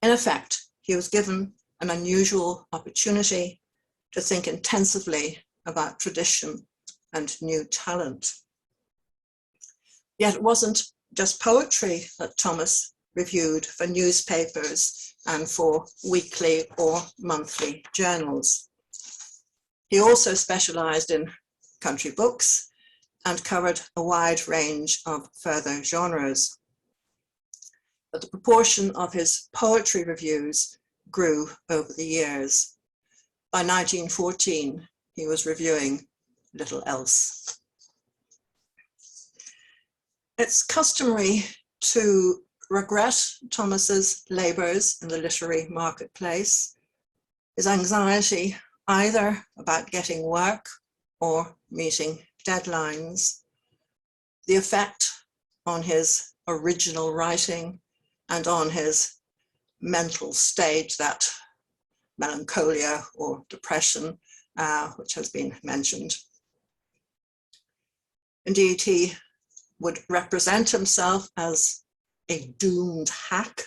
In effect, he was given an unusual opportunity to think intensively about tradition and new talent. Yet it wasn't just poetry that Thomas reviewed for newspapers and for weekly or monthly journals. He also specialized in country books and covered a wide range of further genres. But the proportion of his poetry reviews grew over the years. By 1914, he was reviewing little else. It's customary to regret Thomas's labours in the literary marketplace, his anxiety either about getting work or meeting deadlines, the effect on his original writing and on his mental state, that melancholia or depression, which has been mentioned. Indeed, he would represent himself as a doomed hack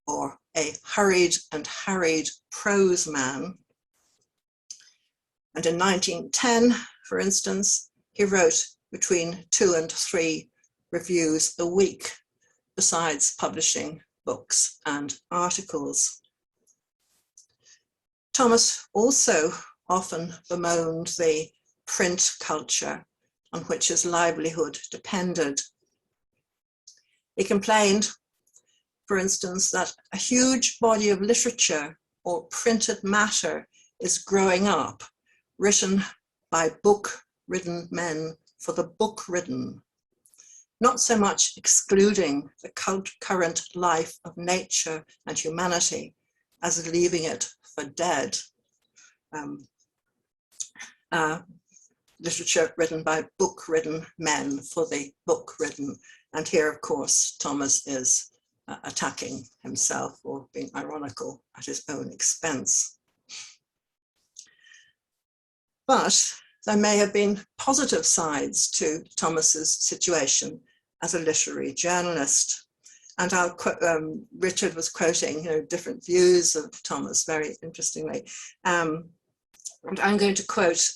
or a hurried and harried prose man. And in 1910, for instance, he wrote between 2 and 3 reviews a week, besides publishing books and articles. Thomas also often bemoaned the print culture on which his livelihood depended. He complained, for instance, that a huge body of literature or printed matter is growing up, written by book-ridden men for the book-ridden, not so much excluding the current life of nature and humanity as leaving it for dead. Literature written by book-ridden men for the book-ridden. And here, of course, Thomas is attacking himself or being ironical at his own expense. But there may have been positive sides to Thomas's situation as a literary journalist. And Richard was quoting different views of Thomas very interestingly. And I'm going to quote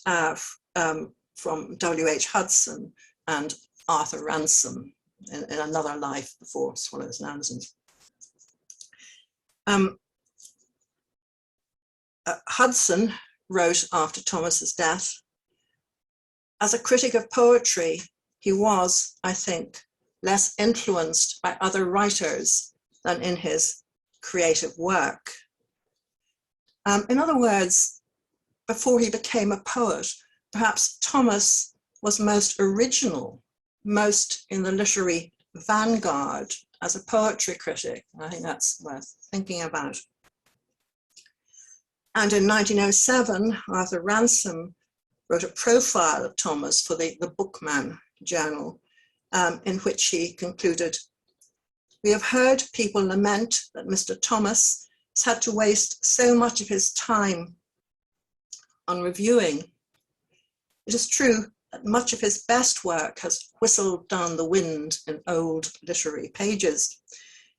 from W.H. Hudson and Arthur Ransome in Another Life Before Swallows and Amazons. Hudson wrote after Thomas's death, "As a critic of poetry, he was, I think, less influenced by other writers than in his creative work." In other words, before he became a poet, perhaps Thomas was most original, most in the literary vanguard as a poetry critic. I think that's worth thinking about. And in 1907, Arthur Ransome wrote a profile of Thomas for the Bookman journal, in which he concluded, "We have heard people lament that Mr. Thomas has had to waste so much of his time on reviewing. It is true that much of his best work has whistled down the wind in old literary pages,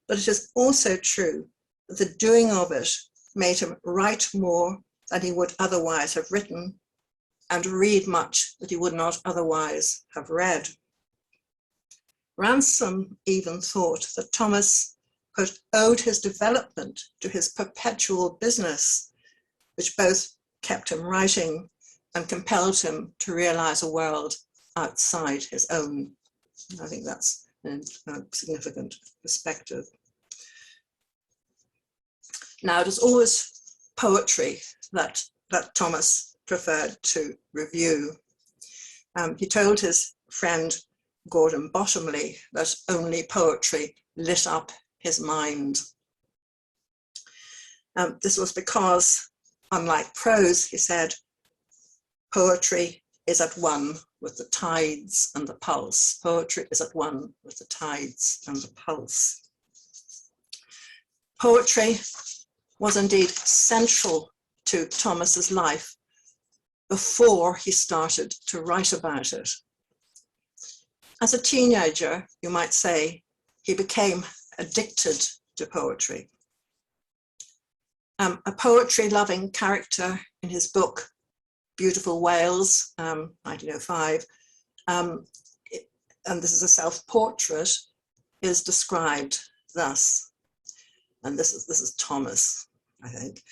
but it is also true that the doing of it made him write more than he would otherwise have written and read much that he would not otherwise have read." Ransome even thought that Thomas, quote, "owed his development to his perpetual business, which both kept him writing and compelled him to realize a world outside his own." I think that's a significant perspective. Now, it was always poetry that Thomas preferred to review. He told his friend Gordon Bottomley that only poetry lit up his mind. This was because, unlike prose, he said, poetry is at one with the tides and the pulse. Poetry is at one with the tides and the pulse. Poetry was indeed central to Thomas's life before he started to write about it. As a teenager, you might say, he became addicted to poetry. A poetry-loving character in his book, Beautiful Whales, 1905, and this is a self-portrait, is described thus. And this is Thomas, I think.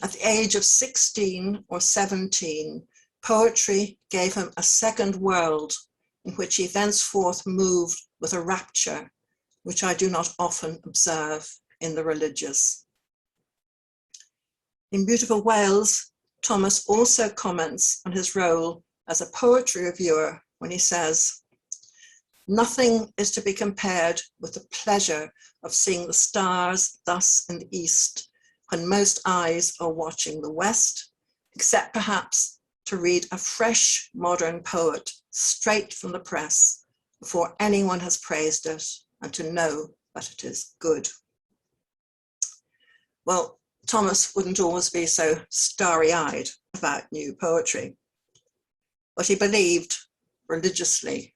At the age of 16 or 17, poetry gave him a second world in which he thenceforth moved with a rapture, which I do not often observe in the religious. In Beautiful Whales, Thomas also comments on his role as a poetry reviewer when he says, Nothing is to be compared with the pleasure of seeing the stars thus in the east, when most eyes are watching the west, except perhaps to read a fresh modern poet straight from the press before anyone has praised it, and to know that it is good. Well, Thomas wouldn't always be so starry-eyed about new poetry, but he believed religiously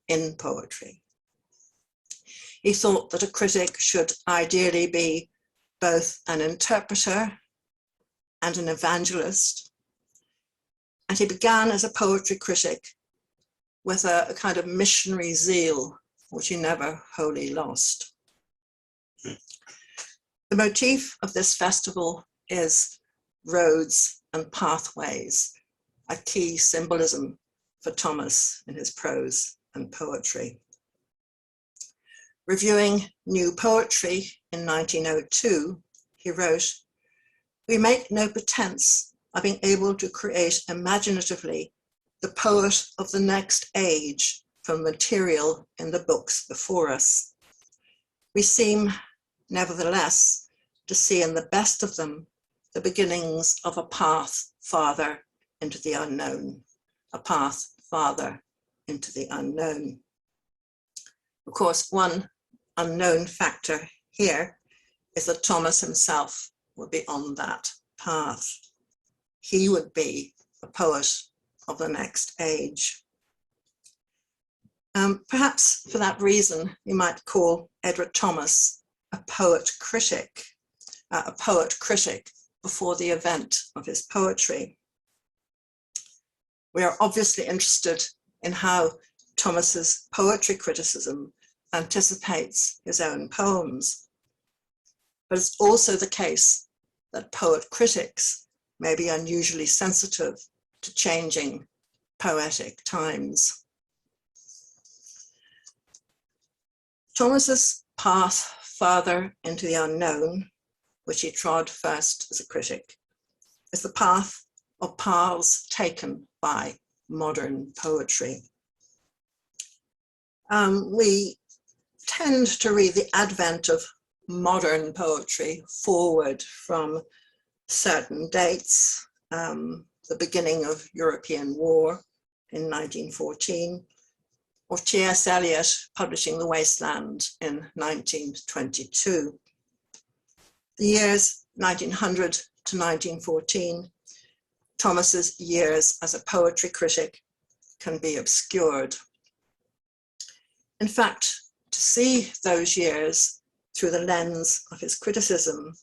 in poetry. He thought that a critic should ideally be both an interpreter and an evangelist, and he began as a poetry critic with a kind of missionary zeal, which he never wholly lost. The motif of this festival is roads and pathways, a key symbolism for Thomas in his prose and poetry. Reviewing new poetry in 1902, he wrote, "We make no pretense of being able to create imaginatively the poet of the next age from material in the books before us. We seem, nevertheless, to see in the best of them the beginnings of a path farther into the unknown, a path farther into the unknown." Of course, one unknown factor here is that Thomas himself would be on that path. He would be a poet of the next age. Perhaps for that reason, we might call Edward Thomas a poet critic before the event of his poetry. We are obviously interested in how Thomas's poetry criticism anticipates his own poems, but it's also the case that poet critics may be unusually sensitive to changing poetic times. Thomas's path farther into the unknown, which he trod first as a critic, is the path of paths taken by modern poetry. We tend to read the advent of modern poetry forward from certain dates, the beginning of European war in 1914, or T.S. Eliot publishing The Wasteland in 1922. The years 1900 to 1914, Thomas's years as a poetry critic can be obscured. In fact, to see those years through the lens of his criticism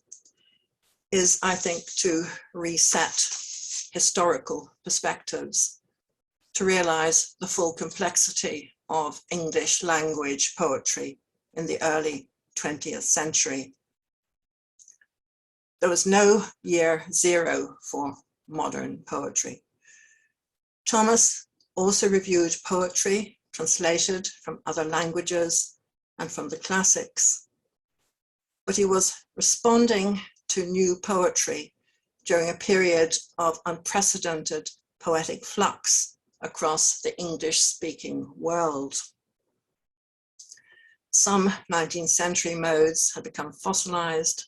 is, I think, to reset historical perspectives, to realize the full complexity of English language poetry in the early 20th century. There was no year zero for modern poetry. Thomas also reviewed poetry translated from other languages and from the classics, but he was responding to new poetry during a period of unprecedented poetic flux across the English-speaking world. Some 19th century modes had become fossilized,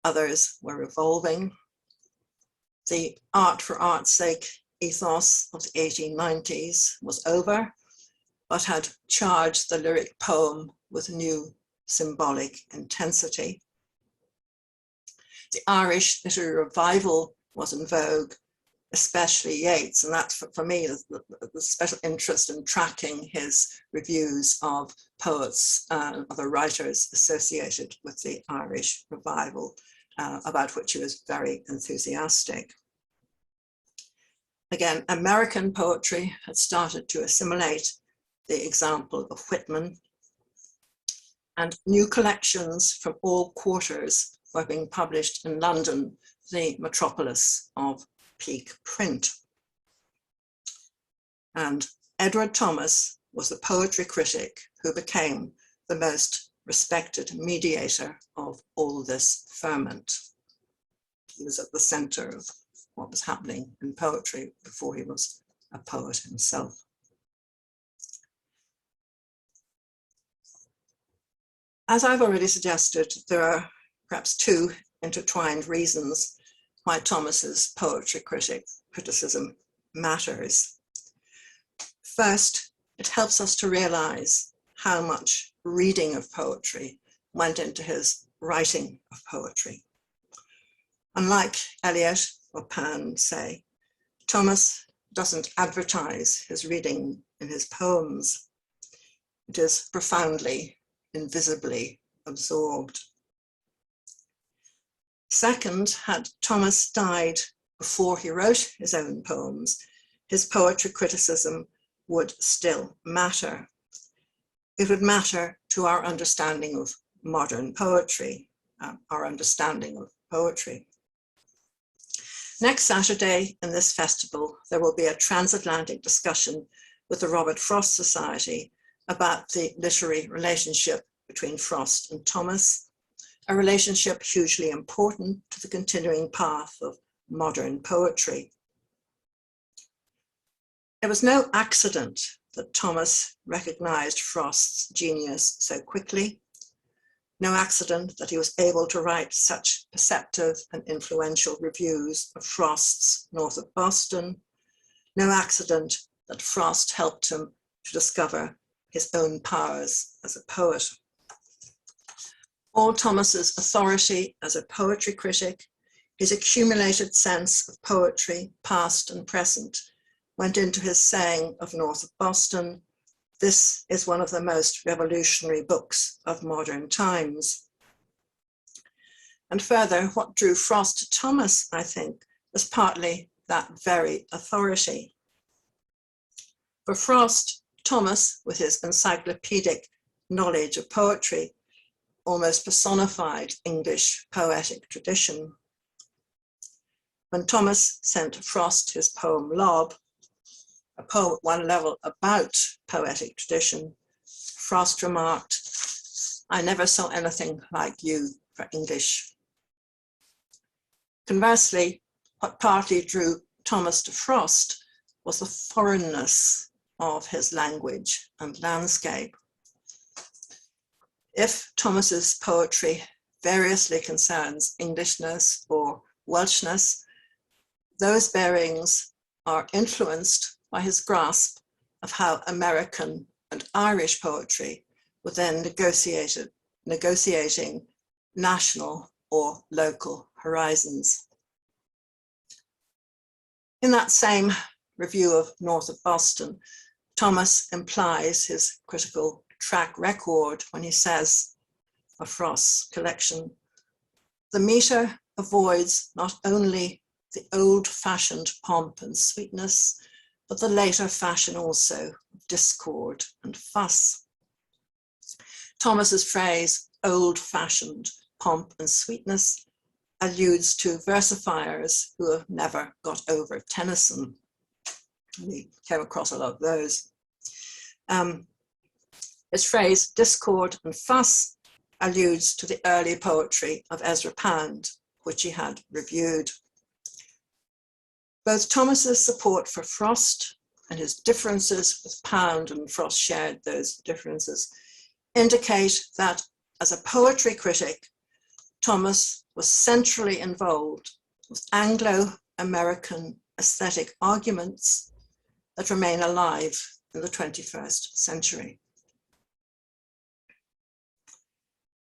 others were evolving. The art for art's sake ethos of the 1890s was over, but had charged the lyric poem with new symbolic intensity. The Irish literary revival was in vogue, especially Yeats, and that's for me the special interest in tracking his reviews of poets and other writers associated with the Irish revival, about which he was very enthusiastic. Again, American poetry had started to assimilate the example of Whitman, and new collections from all quarters were being published in London, the metropolis of peak print. And Edward Thomas was the poetry critic who became the most respected mediator of all this ferment. He was at the center of what was happening in poetry before he was a poet himself. As I've already suggested, there are perhaps two intertwined reasons why Thomas's poetry criticism matters. First, it helps us to realize how much reading of poetry went into his writing of poetry. Unlike Eliot or Pan, say, Thomas doesn't advertise his reading in his poems. It is profoundly, invisibly absorbed. Second, had Thomas died before he wrote his own poems, his poetry criticism would still matter. It would matter to our understanding of modern poetry, our understanding of poetry. Next Saturday in this festival, there will be a transatlantic discussion with the Robert Frost Society about the literary relationship between Frost and Thomas, a relationship hugely important to the continuing path of modern poetry. It was no accident that Thomas recognized Frost's genius so quickly. No accident that he was able to write such perceptive and influential reviews of Frost's North of Boston. No accident that Frost helped him to discover his own powers as a poet. All Thomas's authority as a poetry critic, his accumulated sense of poetry, past and present, went into his saying of North of Boston, "This is one of the most revolutionary books of modern times." And further, what drew Frost to Thomas, I think, was partly that very authority. For Frost, Thomas, with his encyclopedic knowledge of poetry, almost personified English poetic tradition. When Thomas sent Frost his poem Lob, a poem at one level about poetic tradition, Frost remarked, "I never saw anything like you for English." Conversely, what partly drew Thomas to Frost was the foreignness of his language and landscape. If Thomas's poetry variously concerns Englishness or Welshness, those bearings are influenced by his grasp of how American and Irish poetry were then negotiating national or local horizons. In that same review of North of Boston, Thomas implies his critical track record when he says of Frost's collection, "The meter avoids not only the old-fashioned pomp and sweetness, but the later fashion also of discord and fuss." Thomas's phrase, "old-fashioned pomp and sweetness," alludes to versifiers who have never got over Tennyson. We came across a lot of those. His phrase, "discord and fuss," alludes to the early poetry of Ezra Pound, which he had reviewed. Both Thomas's support for Frost and his differences with Pound, and Frost shared those differences, indicate that as a poetry critic, Thomas was centrally involved with Anglo-American aesthetic arguments that remain alive in the 21st century.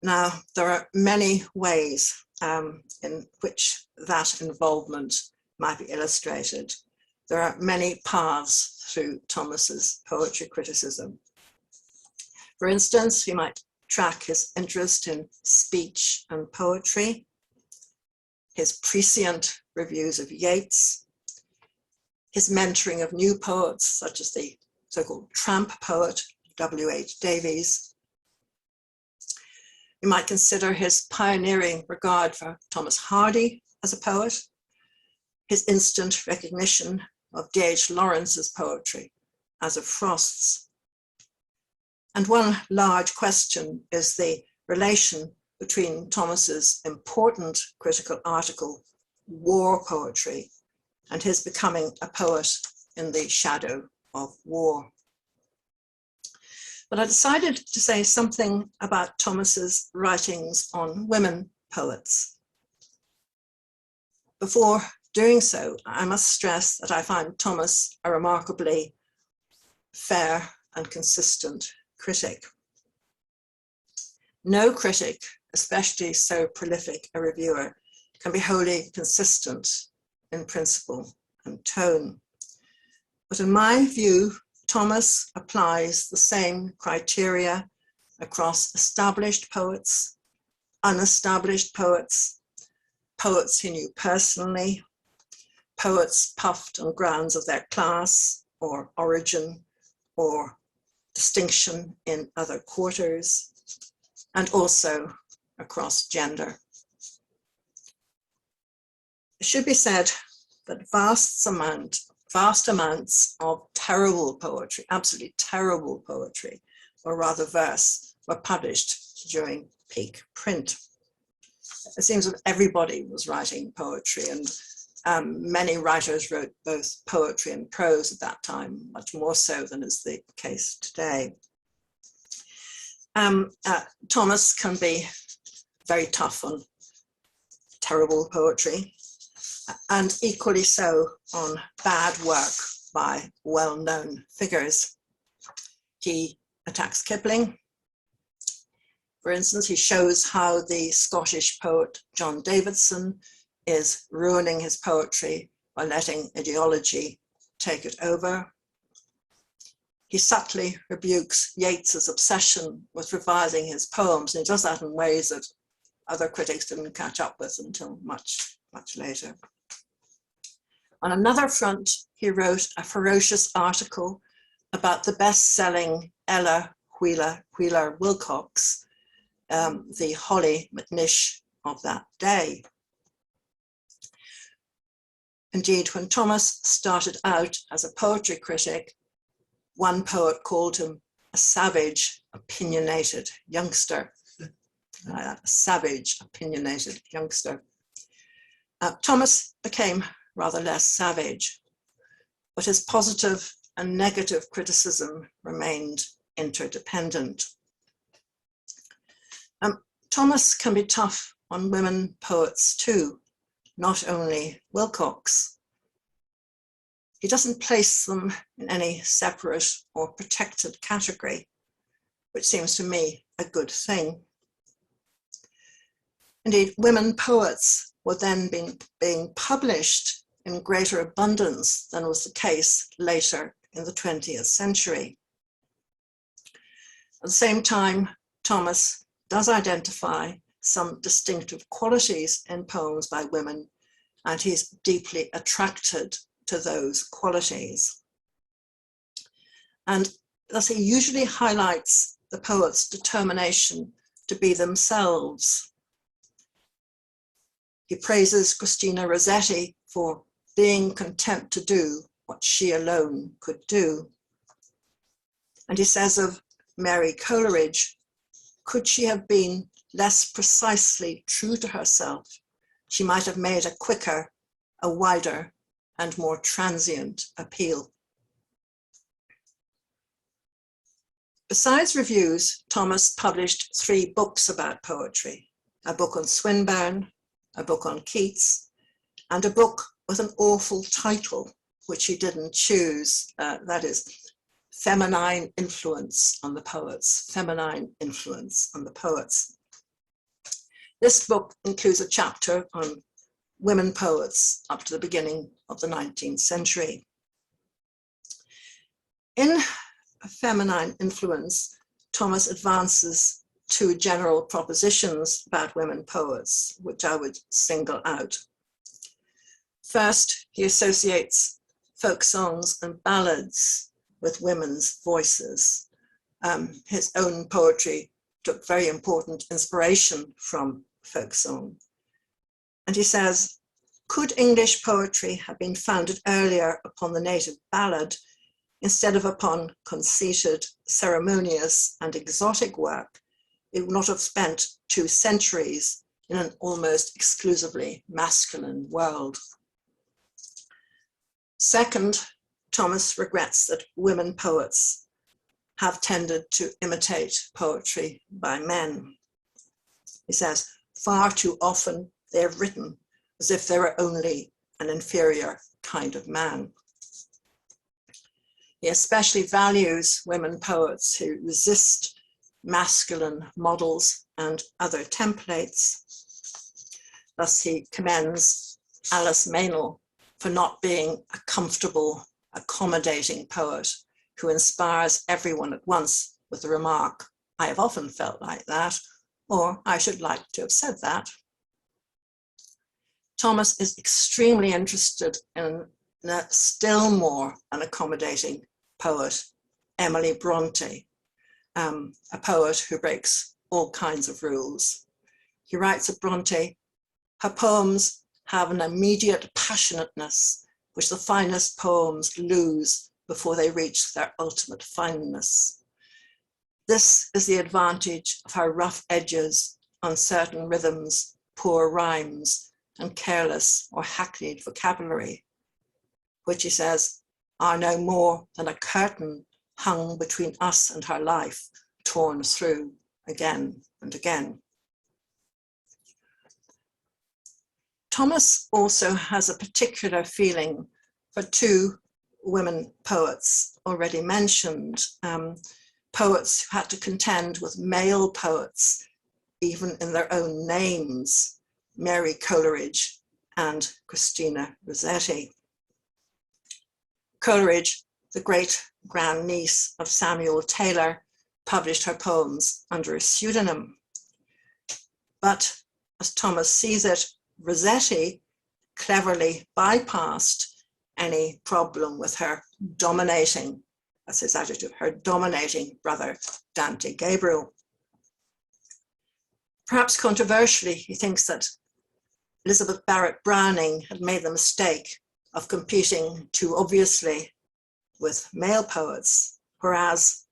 Now, there are many ways in which that involvement might be illustrated. There are many paths through Thomas's poetry criticism. For instance, we might track his interest in speech and poetry, his prescient reviews of Yeats, his mentoring of new poets, such as the so-called tramp poet, W.H. Davies. We might consider his pioneering regard for Thomas Hardy as a poet, his instant recognition of D.H. Lawrence's poetry as of Frost's. And one large question is the relation between Thomas's important critical article, War Poetry, and his becoming a poet in the shadow of war. But I decided to say something about Thomas's writings on women poets. Before doing so, I must stress that I find Thomas a remarkably fair and consistent critic. No critic, especially so prolific a reviewer, can be wholly consistent in principle and tone. But in my view, Thomas applies the same criteria across established poets, unestablished poets, poets he knew personally, poets puffed on grounds of their class or origin or distinction in other quarters, and also across gender. It should be said that vast amounts of terrible poetry, absolutely terrible poetry, or rather verse, were published during peak print. It seems that everybody was writing poetry, and many writers wrote both poetry and prose at that time, much more so than is the case today. Thomas can be very tough on terrible poetry, and equally so on bad work by well-known figures. He attacks Kipling. For instance, he shows how the Scottish poet John Davidson is ruining his poetry by letting ideology take it over. He subtly rebukes Yeats's obsession with revising his poems, and he does that in ways that other critics didn't catch up with until much, much later. On another front, he wrote a ferocious article about the best-selling Ella Wheeler Wilcox, the Holly McNish of that day. Indeed, when Thomas started out as a poetry critic, one poet called him a savage, opinionated youngster. A savage, opinionated youngster. Thomas became rather less savage, but his positive and negative criticism remained interdependent. Thomas can be tough on women poets too, not only Wilcox. He doesn't place them in any separate or protected category, which seems to me a good thing. Indeed, women poets were then being published in greater abundance than was the case later in the 20th century. At the same time, Thomas does identify some distinctive qualities in poems by women, and he's deeply attracted to those qualities. And thus he usually highlights the poet's determination to be themselves. He praises Christina Rossetti for being content to do what she alone could do. And he says of Mary Coleridge, could she have been less precisely true to herself, she might have made a quicker, a wider, and more transient appeal. Besides reviews, Thomas published 3 books about poetry, a book on Swinburne, a book on Keats, and a book with an awful title, which he didn't choose, that is, Feminine Influence on the Poets, Feminine Influence on the Poets. This book includes a chapter on women poets up to the beginning of the 19th century. In Feminine Influence, Thomas advances 2 general propositions about women poets, which I would single out. First, he associates folk songs and ballads with women's voices. His own poetry took very important inspiration from folk song. And he says, could English poetry have been founded earlier upon the native ballad instead of upon conceited, ceremonious, and exotic work, it would not have spent 2 centuries in an almost exclusively masculine world. Second, Thomas regrets that women poets have tended to imitate poetry by men. He says, far too often they have written as if they were only an inferior kind of man. He especially values women poets who resist masculine models and other templates. Thus, he commends Alice Meynell for not being a comfortable, accommodating poet who inspires everyone at once with the remark, I have often felt like that, or I should like to have said that. Thomas is extremely interested in a still more unaccommodating poet, Emily Bronte, a poet who breaks all kinds of rules. He writes of Bronte, her poems have an immediate passionateness which the finest poems lose before they reach their ultimate fineness. This is the advantage of her rough edges, uncertain rhythms, poor rhymes, and careless or hackneyed vocabulary, which he says are no more than a curtain hung between us and her life, torn through again and again. Thomas also has a particular feeling for two women poets already mentioned, poets who had to contend with male poets, even in their own names, Mary Coleridge and Christina Rossetti. Coleridge, the great grandniece of Samuel Taylor, published her poems under a pseudonym. But as Thomas sees it, Rossetti cleverly bypassed any problem with her dominating, that's his adjective, her dominating brother, Dante Gabriel. Perhaps controversially, he thinks that Elizabeth Barrett Browning had made the mistake of competing too obviously with male poets, whereas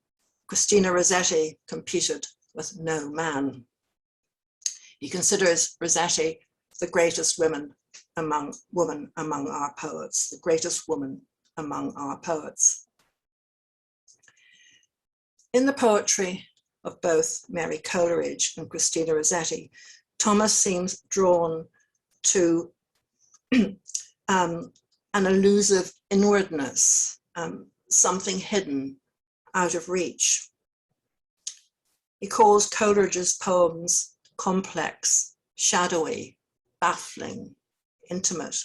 Christina Rossetti competed with no man. He considers Rossetti the greatest woman among our poets, the greatest woman among our poets. In the poetry of both Mary Coleridge and Christina Rossetti, Thomas seems drawn to an elusive inwardness, something hidden, out of reach. He calls Coleridge's poems complex, shadowy, baffling, intimate.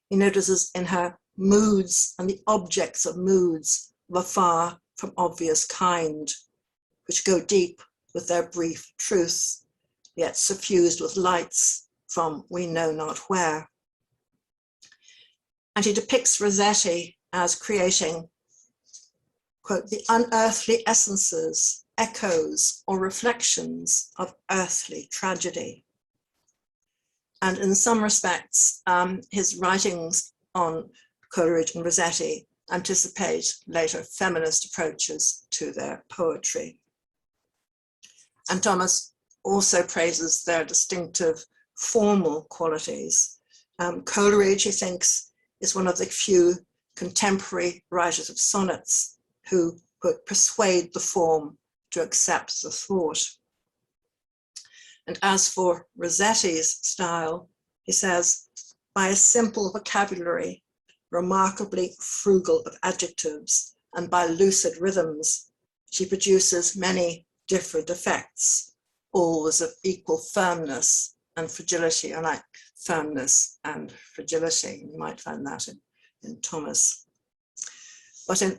He notices in her moods and the objects of moods of a far from obvious kind, which go deep with their brief truth, yet suffused with lights from we know not where. And he depicts Rossetti as creating, quote, the unearthly essences, echoes, or reflections of earthly tragedy. And in some respects, his writings on Coleridge and Rossetti anticipate later feminist approaches to their poetry. And Thomas also praises their distinctive formal qualities. Coleridge, he thinks, is one of the few contemporary writers of sonnets who, quote, persuade the form to accept the thought. And as for Rossetti's style, he says, by a simple vocabulary, remarkably frugal of adjectives, and by lucid rhythms, she produces many different effects, always of equal firmness and fragility. I like firmness and fragility. You might find that in Thomas. But in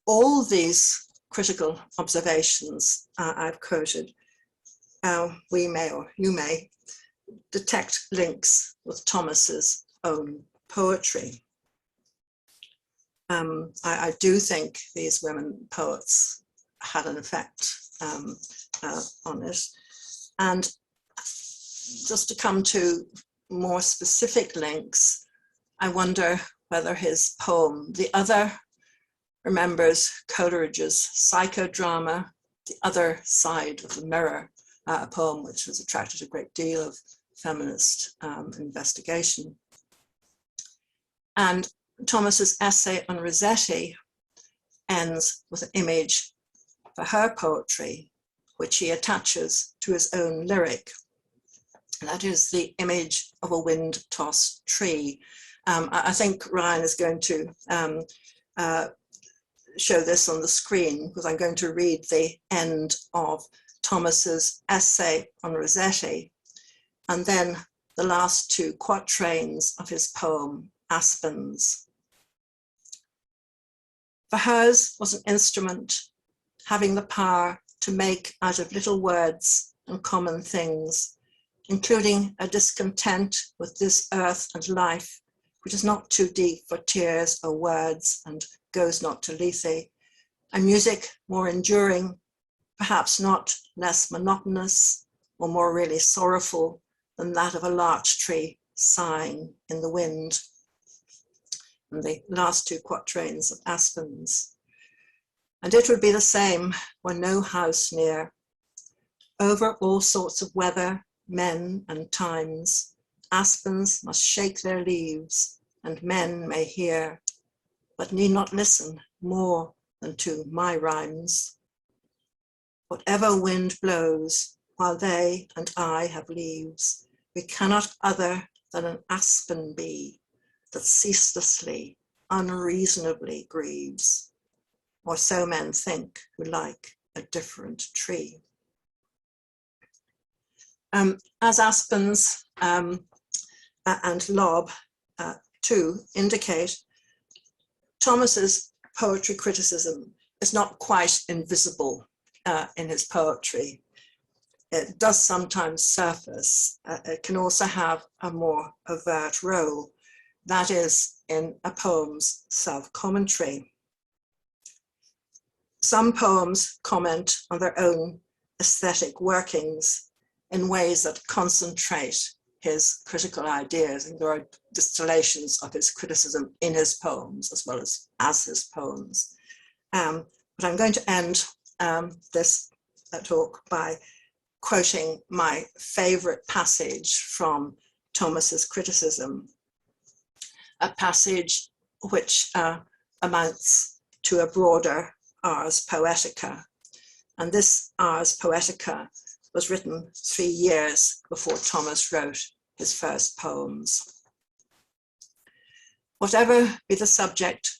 all these critical observations I've quoted, we may, or you may, detect links with Thomas's own poetry. I do think these women poets had an effect on it. And just to come to more specific links, I wonder whether his poem, The Other, remembers Coleridge's psychodrama, The Other Side of the Mirror, a poem which has attracted a great deal of feminist investigation. And Thomas's essay on Rossetti ends with an image for her poetry, which he attaches to his own lyric. And that is the image of a wind-tossed tree. I think Ryan is going to show this on the screen, because I'm going to read the end of Thomas's essay on Rossetti, and then the last two quatrains of his poem, Aspens. For hers was an instrument having the power to make out of little words and common things, including a discontent with this earth and life, which is not too deep for tears or words and goes not to Lethe, a music more enduring, perhaps not less monotonous or more really sorrowful than that of a larch tree sighing in the wind. And the last two quatrains of Aspens. And it would be the same were no house near. Over all sorts of weather, men and times, aspens must shake their leaves, and men may hear, but need not listen more than to my rhymes. Whatever wind blows, while they and I have leaves, we cannot other than an aspen be, that ceaselessly, unreasonably grieves, or so men think who like a different tree. As Aspens and Lob too indicate, Thomas's poetry criticism is not quite invisible in his poetry. It does sometimes surface. It can also have a more overt role, that is, in a poem's self-commentary. Some poems comment on their own aesthetic workings in ways that concentrate his critical ideas, and there are distillations of his criticism in his poems as well as his poems. But I'm going to end this talk by quoting my favorite passage from Thomas's criticism, a passage which amounts to a broader Ars Poetica. And this Ars Poetica was written 3 years before Thomas wrote his first poems. Whatever be the subject,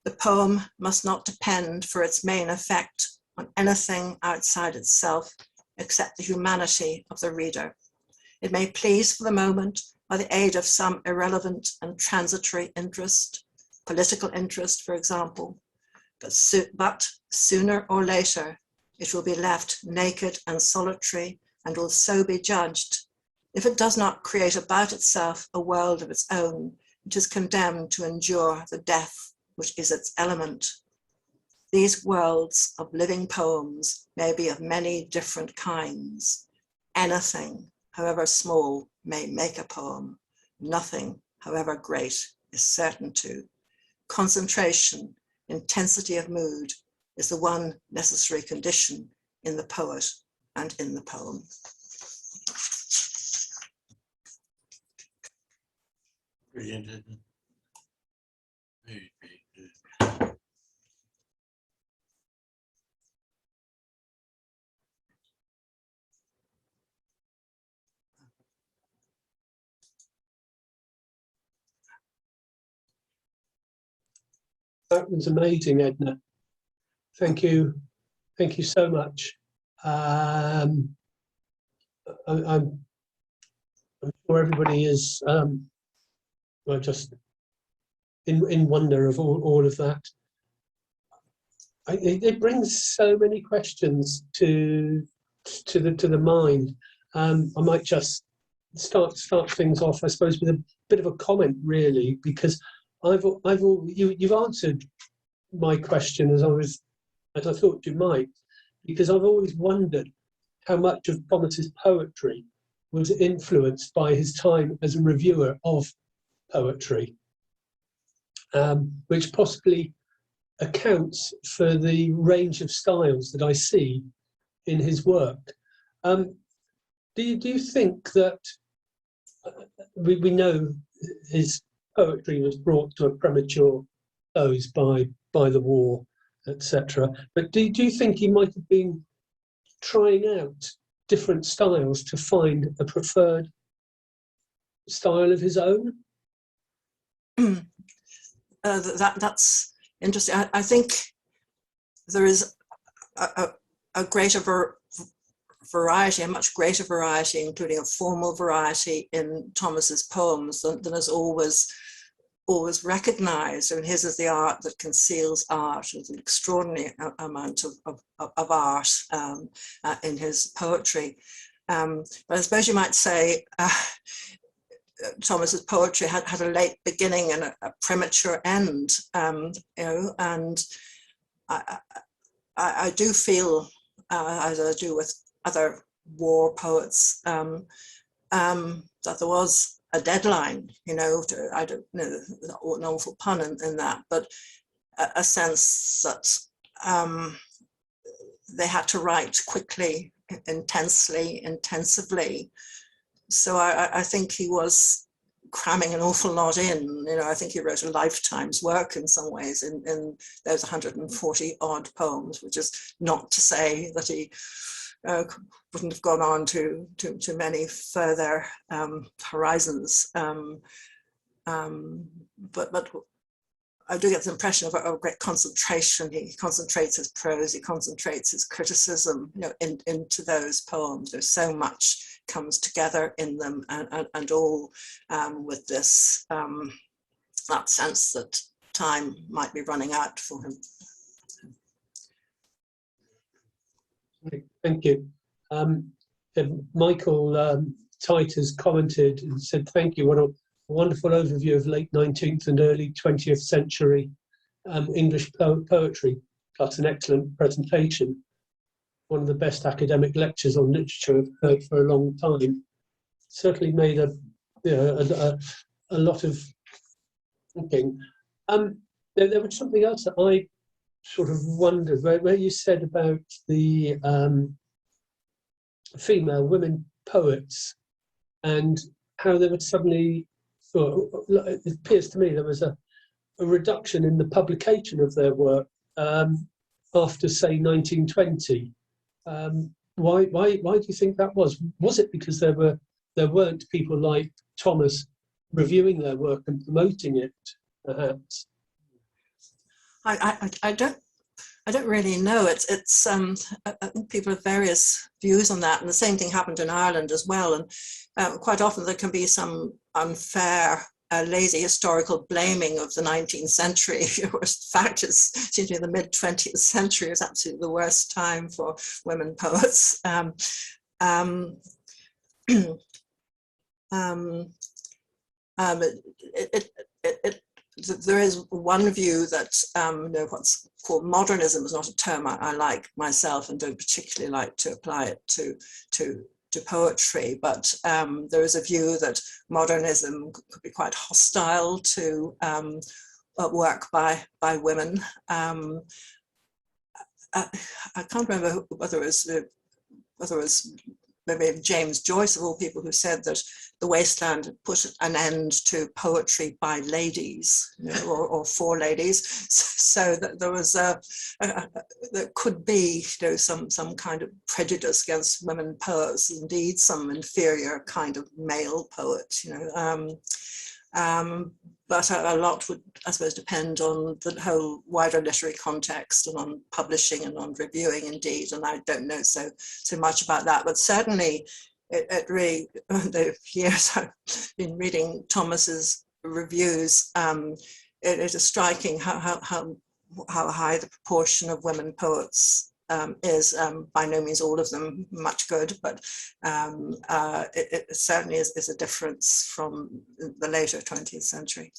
the poem must not depend for its main effect on anything outside itself except the humanity of the reader. It may please for the moment by the aid of some irrelevant and transitory interest, political interest, for example, but sooner or later it will be left naked and solitary and will so be judged. If it does not create about itself a world of its own, it is condemned to endure the death which is its element. These worlds of living poems may be of many different kinds. Anything, however small, may make a poem. Nothing, however great, is certain to. Concentration, intensity of mood, is the one necessary condition in the poet and in the poem. Brilliant, Edna. Very, very good. That was amazing, Edna. Thank you. Thank you so much. I'm sure everybody is well, just in wonder of all of that. It brings so many questions to the mind. I might just start things off, I suppose, with a bit of a comment, really, because you've answered my question as I thought you might, because I've always wondered how much of Thomas's poetry was influenced by his time as a reviewer of poetry, which possibly accounts for the range of styles that I see in his work. Do you think that we know his poetry was brought to a premature close by the war, etc. But do you think he might have been trying out different styles to find a preferred style of his own? That's interesting. I think there is a greater variety, a much greater variety, including a formal variety in Thomas's poems than is always recognized. And his is the art that conceals art. There's an extraordinary amount of art in his poetry. But I suppose you might say Thomas's poetry had a late beginning and a premature end, you know, and I do feel, as I do with other war poets, that there was a deadline, you know, I don't know, an awful pun in that, but a sense that they had to write quickly, intensely, intensively. So I think he was cramming an awful lot in. You know, I think he wrote a lifetime's work in some ways in those 140 odd poems, which is not to say that he wouldn't have gone on to many further horizons. But I do get the impression of a great concentration. He concentrates his prose, he concentrates his criticism, you know, into those poems. There's so much comes together in them, and all with this that sense that time might be running out for him. Thank you. Michael Tite has commented and said, thank you, what a wonderful overview of late 19th and early 20th century English poetry, plus an excellent presentation. One of the best academic lectures on literature I've heard for a long time. Certainly made a lot of thinking. There was something else that I sort of wondered, where you said about the female women poets and how they would suddenly, it appears to me there was a reduction in the publication of their work after, say, 1920. Why do you think that was? Was it because there weren't people like Thomas reviewing their work and promoting it, perhaps? I don't really know. It's I think people have various views on that, and the same thing happened in Ireland as well. And quite often there can be some unfair, lazy historical blaming of the 19th century. In fact, it seems to be the mid 20th century is absolutely the worst time for women poets. There is one view that you know, what's called modernism is not a term I like myself and don't particularly like to apply it to poetry, but there is a view that modernism could be quite hostile to work by women. I can't remember whether it was maybe James Joyce, of all people, who said that the Wasteland had put an end to poetry by ladies, you know, or for ladies. So that there was there could be, you know, some kind of prejudice against women poets, indeed some inferior kind of male poet, you know. But a lot would, I suppose, depend on the whole wider literary context and on publishing and on reviewing, indeed. And I don't know so much about that, but certainly it really, the years I've been reading Thomas's reviews, it is striking how high the proportion of women poets is. By no means all of them much good, but it certainly is a difference from the later 20th century.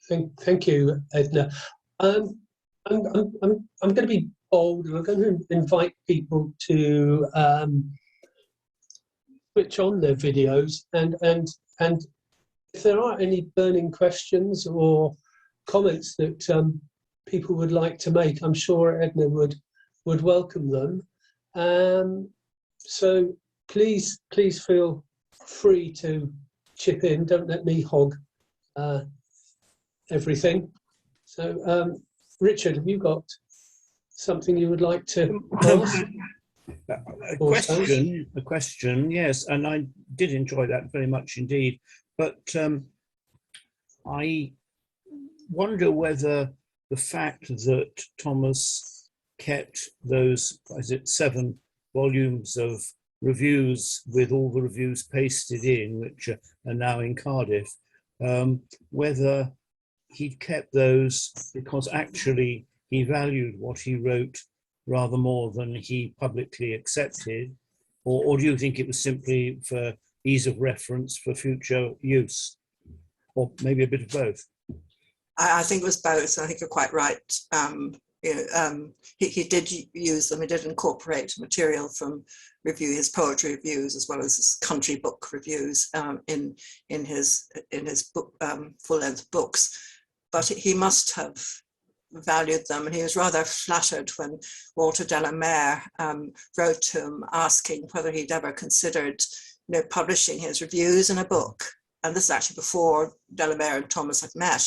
Thank you, Edna. I'm going to be bold, and I'm going to invite people to switch on their videos, and if there are any burning questions or comments that people would like to make, I'm sure Edna would welcome them. So please feel free to chip in. Don't let me hog everything. So, Richard, have you got something you would like to ask? A question, yes, and I did enjoy that very much indeed. But I wonder whether the fact that Thomas kept those, 7 volumes of reviews with all the reviews pasted in, which are now in Cardiff, whether he kept those because actually he valued what he wrote rather more than he publicly accepted, or do you think it was simply for ease of reference for future use, or maybe a bit of both? I think it was both. I think you're quite right. He did use them. He did incorporate material from his poetry reviews as well as his country book reviews in his book, full-length books. But he must have valued them, and he was rather flattered when Walter de la Mare wrote to him asking whether he'd ever considered, publishing his reviews in a book. And this is actually before de la Mare and Thomas had met.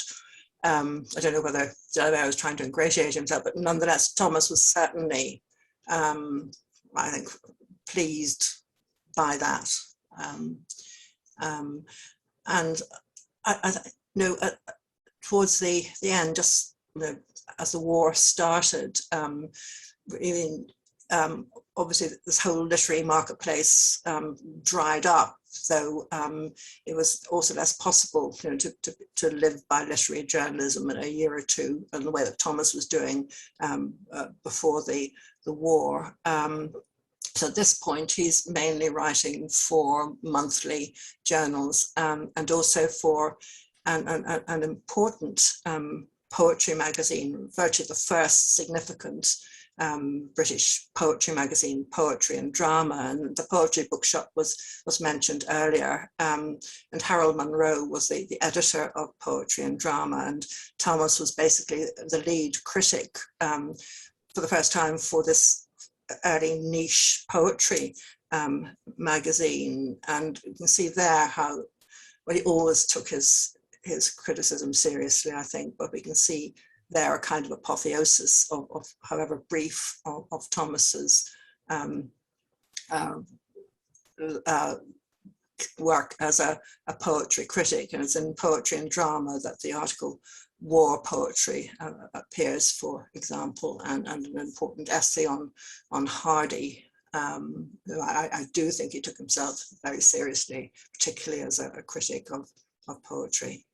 I don't know whether de la Mare was trying to ingratiate himself, but nonetheless, Thomas was certainly, I think, pleased by that. And towards the end, just as the war started, obviously this whole literary marketplace dried up, so it was also less possible to live by literary journalism in a year or two in the way that Thomas was doing before the war. So at this point, he's mainly writing for monthly journals and also for an important poetry magazine, virtually the first significant British poetry magazine, Poetry and Drama, and the Poetry Bookshop was mentioned earlier, and Harold Munro was the editor of Poetry and Drama, and Thomas was basically the lead critic for the first time for this early niche poetry magazine. And you can see there how he always took his criticism seriously, I think, but we can see there a kind of apotheosis of however brief, of Thomas's work as a poetry critic. And it's in Poetry and Drama that the article War Poetry appears, for example, and an important essay on Hardy. I do think he took himself very seriously, particularly as a critic of poetry.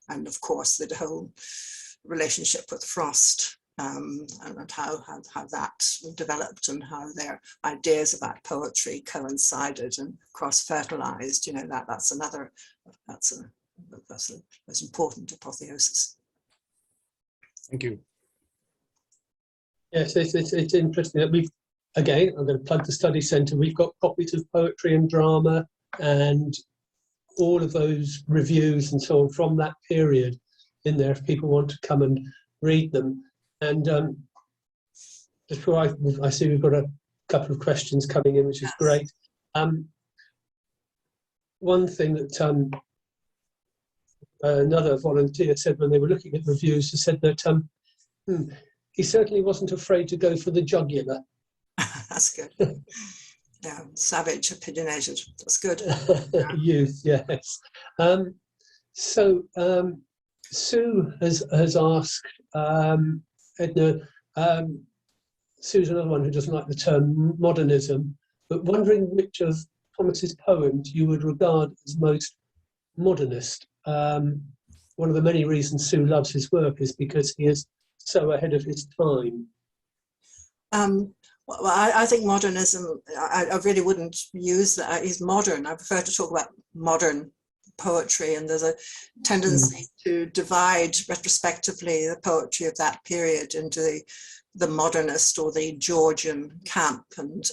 And of course, the whole relationship with Frost and how that developed and how their ideas about poetry coincided and cross-fertilized. That's an important apotheosis. Thank you. Yes, it's interesting that I'm going to plug the study centre. We've got copies of Poetry and Drama and all of those reviews and so on from that period in there if people want to come and read them. And just before I see we've got a couple of questions coming in, which is great. One thing that another volunteer said when they were looking at reviews, he said that he certainly wasn't afraid to go for the jugular. That's good. Yeah, savage, opinionated. That's good. Youth, yes. So Sue has asked, Edna, Sue's another one who doesn't like the term modernism, but wondering which of Thomas's poems you would regard as most modernist. One of the many reasons Sue loves his work is because he is so ahead of his time. Well, I think modernism, I really wouldn't use that. He's modern. I prefer to talk about modern poetry, and there's a tendency to divide retrospectively the poetry of that period into the modernist or the Georgian camp. And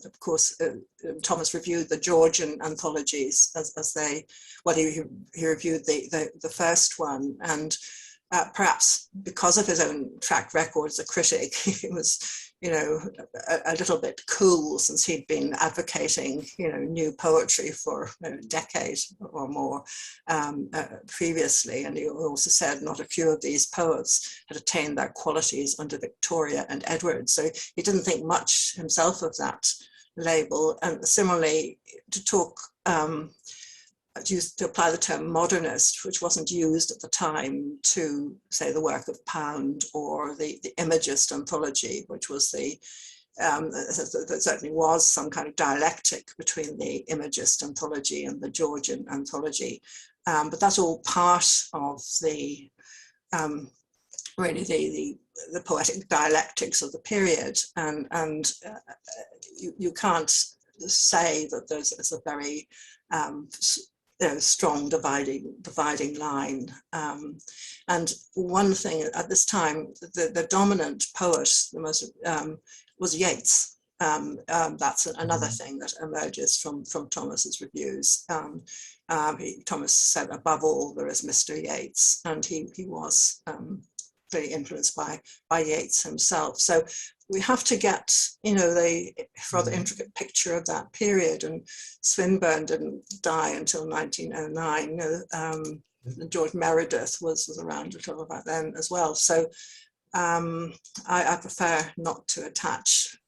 of course, Thomas reviewed the Georgian anthologies as he reviewed the first one. And perhaps because of his own track record as a critic, he was you know, a little bit cool, since he'd been advocating, you know, new poetry for a decade or more previously. And he also said not a few of these poets had attained their qualities under Victoria and Edward. So he didn't think much himself of that label. And similarly, to apply the term modernist, which wasn't used at the time to say the work of Pound or the Imagist anthology, which was there certainly was some kind of dialectic between the Imagist anthology and the Georgian anthology. But that's all part of the really the poetic dialectics of the period. And you can't say that there's a very strong dividing line. And one thing at this time, the dominant poet, the most was Yeats. That's another thing that emerges from Thomas's reviews. Thomas said, above all, there is Mr. Yeats, and he was very influenced by Yeats himself. So we have to get, you know, the rather intricate picture of that period. And Swinburne didn't die until 1909. You know, George Meredith was around a little about then as well. So I prefer not to attach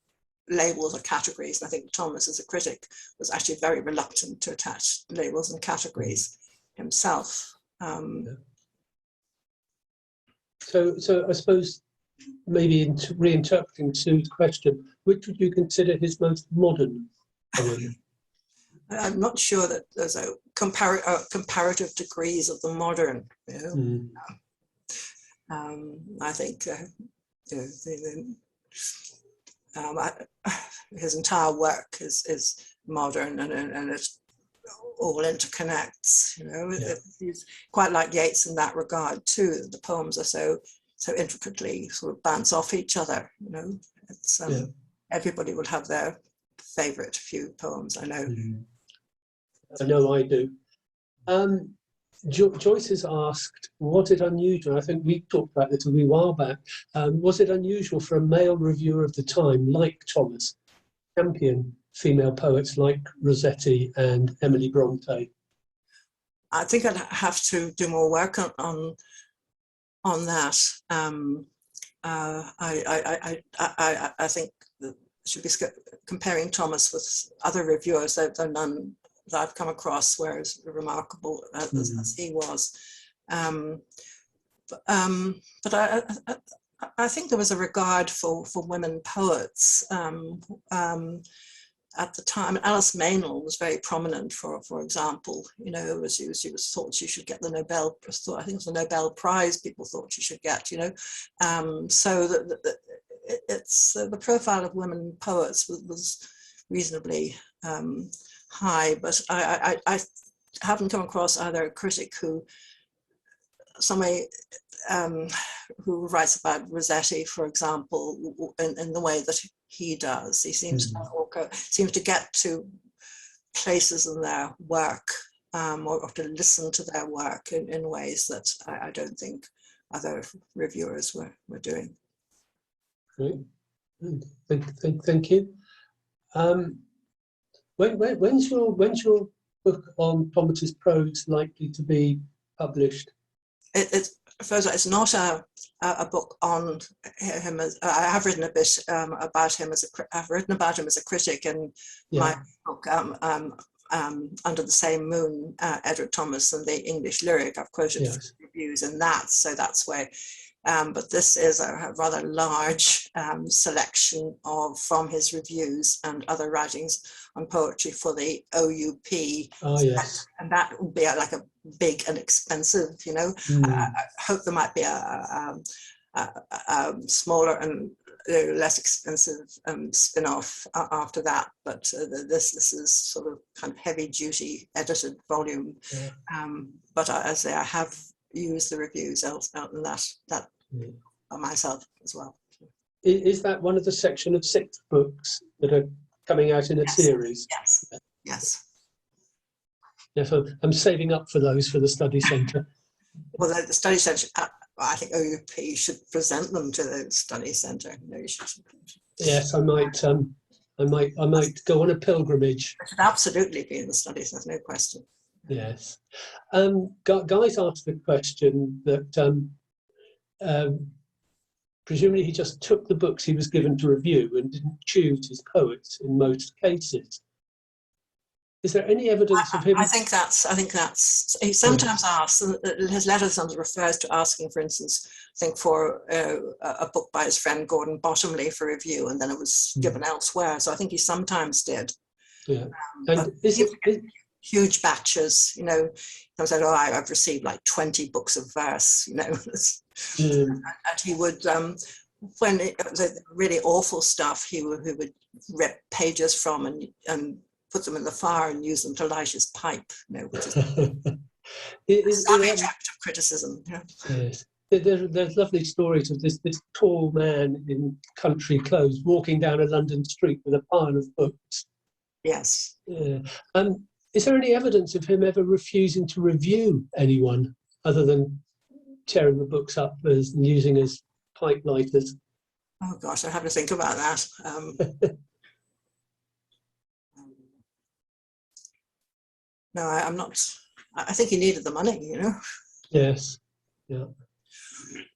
labels or categories. And I think Thomas, as a critic, was actually very reluctant to attach labels and categories himself. So I suppose maybe reinterpreting Sue's question, which would you consider his most modern poem? I'm not sure that there's a comparative degrees of the modern. You know? I think you know, his entire work is modern, and it all interconnects. You know, he's quite like Yeats in that regard too. The poems are so intricately sort of bounce off each other. You know, it's everybody will have their favorite few poems. I know. I know I do. Joyce has asked, was it unusual? I think we talked about this a wee while back. Was it unusual for a male reviewer of the time, like Thomas, champion female poets like Rossetti and Emily Bronte? I think I'd have to do more work on that. I think that should be comparing Thomas with other reviewers. There are none that I've come across were as remarkable as he was. But I think there was a regard for women poets at the time. Alice Meynell was very prominent, for example. You know, she was thought she should get the Nobel. I think it was the Nobel Prize people thought she should get. You know, so it's the profile of women poets was reasonably high, but I haven't come across either a critic somebody who writes about Rossetti, for example, in the way that he does. He seems to get to places in their work or to listen to their work in ways that I don't think other reviewers were doing. Great. Thank you. When's your book on Thomas's prose likely to be published? It's not a book on him. I have written a bit about him I've written about him as a critic in my book Under the Same Moon, Edward Thomas and the English Lyric. I've quoted reviews in that, so that's where. But this is a rather large selection from his reviews and other writings on poetry for the OUP. Oh, yes. And that would be like a big and expensive, you know. I hope there might be a smaller and less expensive spin-off after that. But this is sort of kind of heavy-duty edited volume. But as I say, I have used the reviews out in that myself as well. Is that one of the section of 6 books that are coming out in a series? Yes. Yes, I'm saving up for those for the study centre. Well, the study centre I think OUP should present them to the study centre. You should. Yes, I might go on a pilgrimage. It should absolutely be in the study centre, no question. Yes. Guy's asked the question that presumably he just took the books he was given to review and didn't choose his poets in most cases. Is there any evidence of him? I think that's. He sometimes asks. His letter sometimes refers to asking, for instance, I think for a book by his friend Gordon Bottomley for review, and then it was given elsewhere. So I think he sometimes did. Yeah. And is it huge batches? I said, "Oh, I've received like 20 books of verse." And he would. When the really awful stuff, he would rip pages from and put them in the fire and use them to light his pipe, which is a savage act of criticism. Yeah. Yes. There's lovely stories of this tall man in country clothes walking down a London street with a pile of books. Yes. Yeah. Is there any evidence of him ever refusing to review anyone other than tearing the books up and using as pipe lighters? Oh gosh, I have to think about that. No, I'm not. I think he needed the money, Yes. Yeah.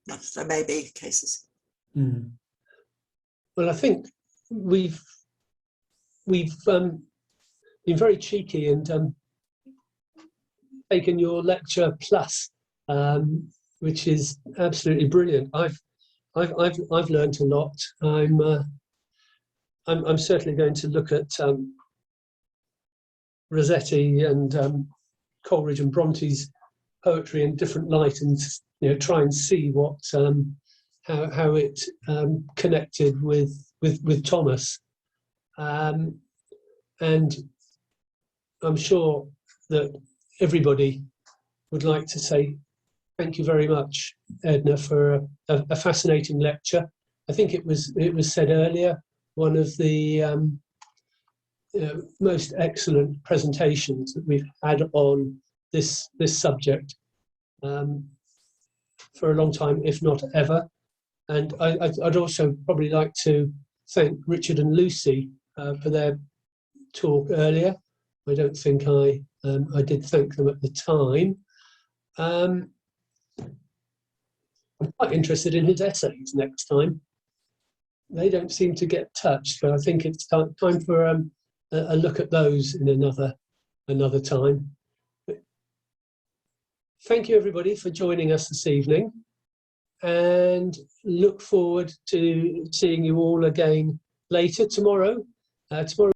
There may be cases. Mm. Well, I think we've been very cheeky and taken your lecture plus, which is absolutely brilliant. I've learned a lot. I'm certainly going to look at Rossetti and Coleridge and Bronte's poetry in different light, and try and see what how it connected with Thomas, and I'm sure that everybody would like to say thank you very much, Edna, for a fascinating lecture. I think it was said earlier, one of the most excellent presentations that we've had on this subject for a long time, if not ever. And I'd also probably like to thank Richard and Lucy for their talk earlier. I don't think I did thank them at the time. I'm quite interested in his essays next time. They don't seem to get touched, so I think it's time for a look at those in another time. Thank you, everybody, for joining us this evening, and look forward to seeing you all again later tomorrow. Tomorrow